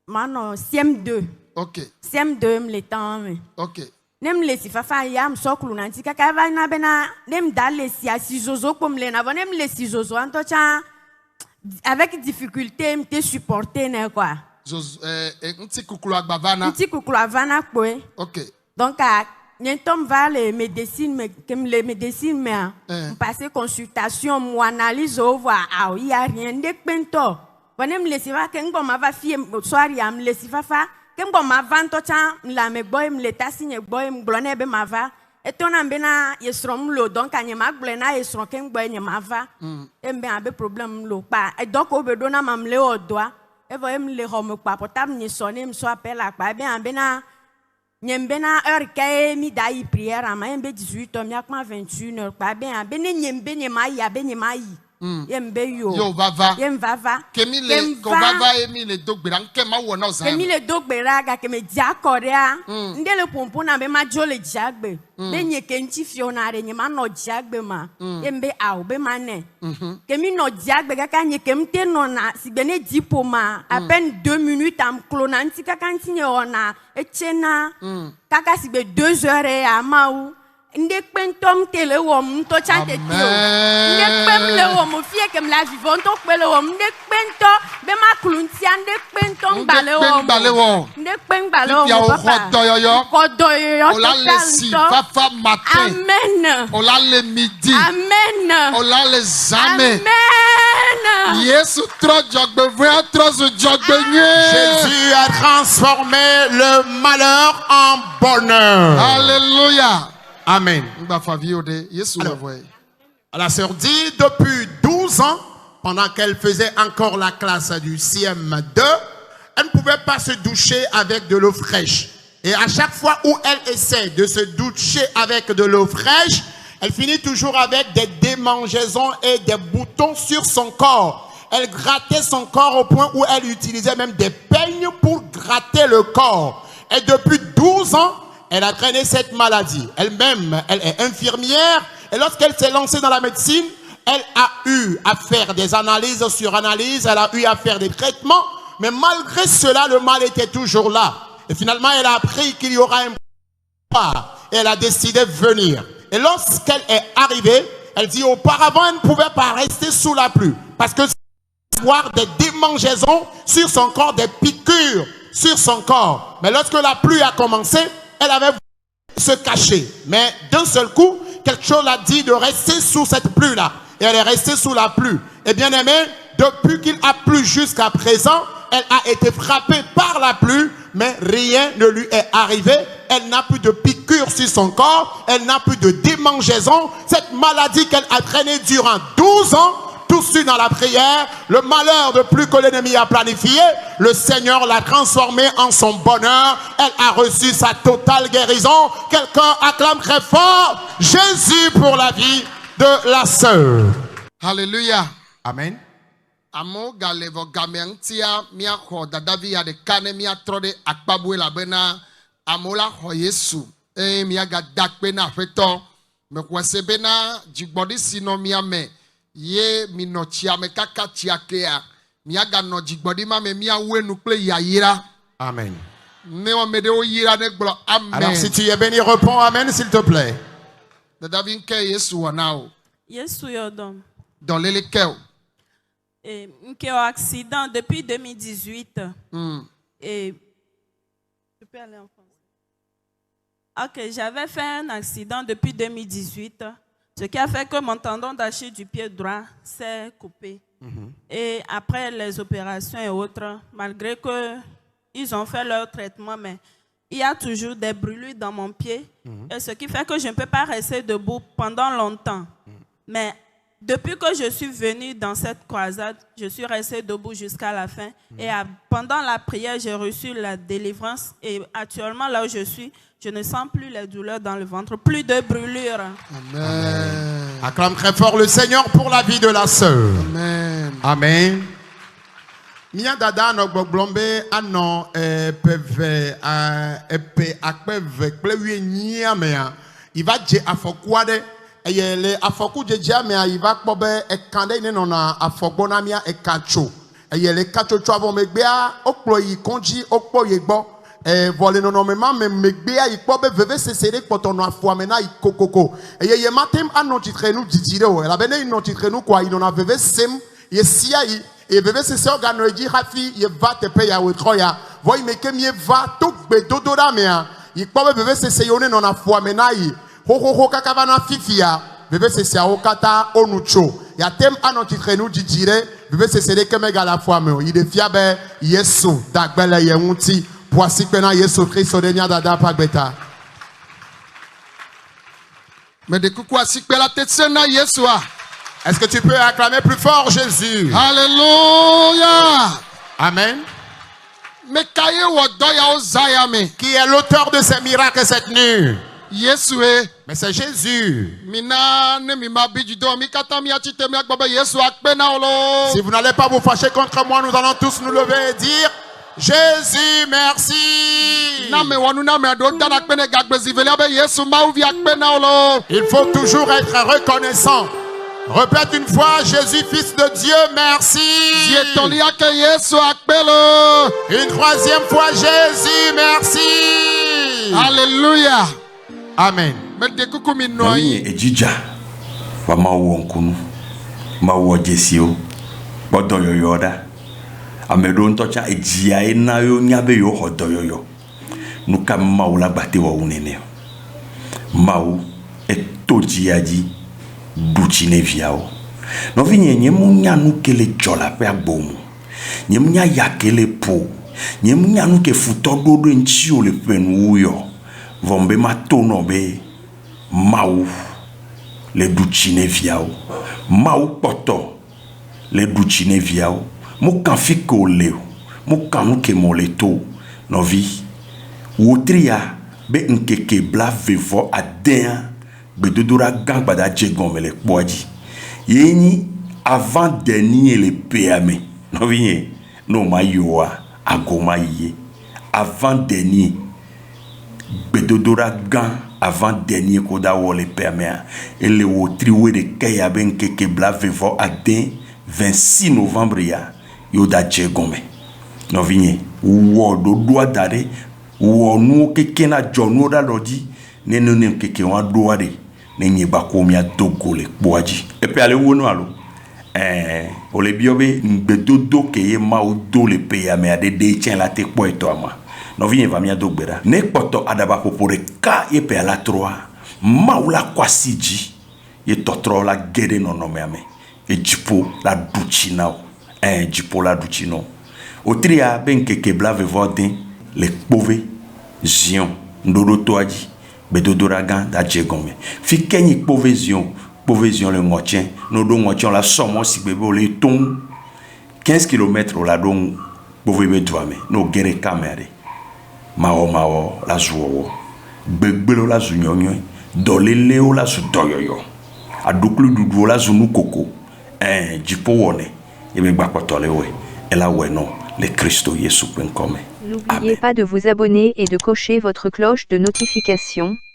mano CM2. Ok. CM2 me le temps. Ok. Nem le sifafa ya m so kluna nti kaka va na bena nem dale si asizozo comme le na nem le sizozo antocha avec difficulté me te supporter ne quoi. Nti kukulu agbavana. Nti kukulu avana kwe. Ok. Donc Nientom va les médecines, les médecines, mais passer consultation, moi analyse, voir, ah, il n'y a rien de pento. Quand me laisse va, quand on m'a fait soir, il me laisse fa, quand on m'a vanté, la me boy, me l'état signe boy, me glonne be ma va, et ton ambena, il sera l'eau, donc à n'y ma glena, il sera qu'un boy, n'y ma va, et bien, un problème l'eau, pas, et donc, au bedona, m'a me au doigt, et voyez me les hommes, pas potable, ni sonner, me soit appelé à quoi, bien, bena. Nyembena heure kay mi dai prière ama yembe 18 h yakma 21 h pa ben abene nyembe nyema ya ben nyema yi yembe yo vava yem vava kemi le ko vava emi le dogbera nke ma wona za kemi le dogbera ga kemi dia korea ndele pompo na be ma jole diagbe be nye kenti fionare nyema no diagbe ma yembe aw be mane kemi no diagbe ga kanye kemte no na sigbene diploma à peine 2 minutes am clonanti ka kantine ona echena kaka sigbe 2 heures ya maou ndek pentom tele wom to chante tio ndek pem le wom fie kem la vivon to pele wom ndek pento be ma kluntia ndek pentom bale wom ndek pen bale wom papa kodoyo ola le si papa matin amen ola le midi amen ola le jamais amen Yesu tro jogbe vra tro zo jogbe nye Jésus a transformé le malheur en bonheur. Alléluia. Amen. Alors, la sœur dit, depuis 12 ans, pendant qu'elle faisait encore la classe du CM2, elle ne pouvait pas se doucher avec de l'eau fraîche. Et à chaque fois où elle essaie de se doucher avec de l'eau fraîche, elle finit toujours avec des démangeaisons et des boutons sur son corps. Elle grattait son corps au point où elle utilisait même des peignes pour gratter le corps. Et depuis 12 ans, elle a traîné cette maladie. Elle-même, elle est infirmière. Et lorsqu'elle s'est lancée dans la médecine, elle a eu à faire des analyses sur analyses. Elle a eu à faire des traitements. Mais malgré cela, le mal était toujours là. Et finalement, elle a appris qu'il y aura un pas. Et elle a décidé de venir. Et lorsqu'elle est arrivée, elle dit auparavant, elle ne pouvait pas rester sous la pluie. Parce que avoir des démangeaisons sur son corps, des piqûres sur son corps. Mais lorsque la pluie a commencé, elle avait voulu se cacher. Mais d'un seul coup, quelque chose l'a dit de rester sous cette pluie-là. Et elle est restée sous la pluie. Et bien aimé, depuis qu'il a plu jusqu'à présent, elle a été frappée par la pluie, mais rien ne lui est arrivé. Elle n'a plus de piqûre sur son corps, elle n'a plus de démangeaison. Cette maladie qu'elle a traînée durant 12 ans, tout su dans la prière, le malheur de plus que l'ennemi a planifié, le Seigneur l'a transformée en son bonheur. Elle a reçu sa totale guérison. Quelqu'un acclame très fort Jésus pour la vie de la sœur. Alléluia. Amen. Amo galevo gamentia mia ho dadavi ya de kane mia trode akpabwe la bena amola ho Yesu mia ga dakpe na feto me kwese bena jigbodi sino mia me ye minochia me kaka chiakea mia ga no jigbodi ma me mia wenu ple yayira. Amen. Ne wa me de o yira ne glo amen. Alors si tu es béni, réponds amen s'il te plaît. Dadavi nke Yesu wanao Yesu yodom. dans l'élekeo. Et un accident depuis 2018. Et je peux aller en français. Ok, j'avais fait un accident depuis 2018, ce qui a fait que mon tendon d'Achille du pied droit s'est coupé. Et après les opérations et autres, malgré que ils ont fait leur traitement, mais il y a toujours des brûlures dans mon pied, et ce qui fait que je ne peux pas rester debout pendant longtemps. Mais depuis que je suis venue dans cette croisade, je suis restée debout jusqu'à la fin. Et pendant la prière, j'ai reçu la délivrance. Et actuellement, là où je suis, je ne sens plus les douleurs dans le ventre, plus de brûlures. Amen. Acclame très fort le Seigneur pour la vie de la sœur. Amen. Amen. Mia dada no gbogbombe ano peve epe akpeve plewie nyia mea. Il va je afokuade. Et les afoku djejia me aiva kpobe ekande ne nona afogona mia ekacho et les kacho avon megbea okplo yi konji okpo yegbo volé non mema me megbea ikpobe veve sesere potono afuamena ikokoko et ye matem anon titre nous didire o la bene non titre nous quoi il en a veve sem ye sia yi et veve sese organo eji hafi ye va te pe ya wetroya voy me kemie va to gbe dodora mea ikpobe veve sese yone non afuamena yi ho kakavana fifia bébé c'est ça okata onucho ya tem anotitre nous didire bébé c'est celle que mega la foi me il defia be Yesu dagbele yewunti poisi pena Yesu Christ odenia dada pagbeta mais de coucou à sikpe la tête sena Yesua. Est-ce que tu peux acclamer plus fort Jésus? Alléluia. Amen. Mais kaye wodoya ozaya me Qui est l'auteur de ces miracles cette nuit? Yesue. Mais c'est Jésus. Si vous n'allez pas vous fâcher contre moi, nous allons tous nous lever et dire Jésus, merci. Il faut toujours être reconnaissant. Répète une fois, Jésus, Fils de Dieu, merci. Une troisième fois, Jésus, merci. Alléluia. Amen. Nami ejija wa mawo nkunu mawo jesio bodo yoyoda amedo ntocha ejia ina yo nyabe yo hodo yoyo nuka mawo la gbate wa unene mawo etojiaji duchine viao no vinye nyemu nyanu kele jola pe agbomu nyemu nya yakele po nyemu nyanu ke futododo nchi ole penu yo vombe matono be mau le duchine viao mau poto le duchine viao mo kan fiko leo mo kan ke moleto novi wotria be nkeke bla vevo aden be dodora gangba da jegon mele poaji yeni avant dernier le PAM novi no mayoa agoma ye avant dernier bedodora gan avant dernier koda wole permet et le wotriwe de kaya ben keke bla vevo aden 26 novembre ya yoda jegome no vinye wo do doa dare wo nu keke na jono da lodi nenu ne keke wa doare ne nyeba ko mi adogole boaji e pe ale wono alo ole biobe bedodo keye ma o do le peya me ade de tien la te po eto ama no vinye va mi adogbera ne poto adaba popore ka ye pe ala 3 maula kwasiji ye totro la gede no no me ame e jipo la duchina dziƒo la ɖu tsi nɔ wotria be ŋkeke blavevɔde le kpove zion ŋɖoɖotoa dzi gbedodoɖa gã da dze gɔme fi ke nyi kpove zion le ŋɔtse no ɖo ŋɔtse la sɔmɔ si gbe be wole tom 15 km la ɖo kpove be dua me no geɖe kamea ɖe mawɔ la zu wɔwɔ gbegbelo la zu nyɔnyɔe dɔlélewo la zu dɔyɔyɔ aɖukli ɖuɖuwo la zu nukoko dziƒo wɔnɛ ebe gbakpɔtɔ le wɔe ela wɔe nɔ le Kristo Yesu ƒe ŋkɔ me. N'oubliez pas de vous abonner et de cocher votre cloche de notification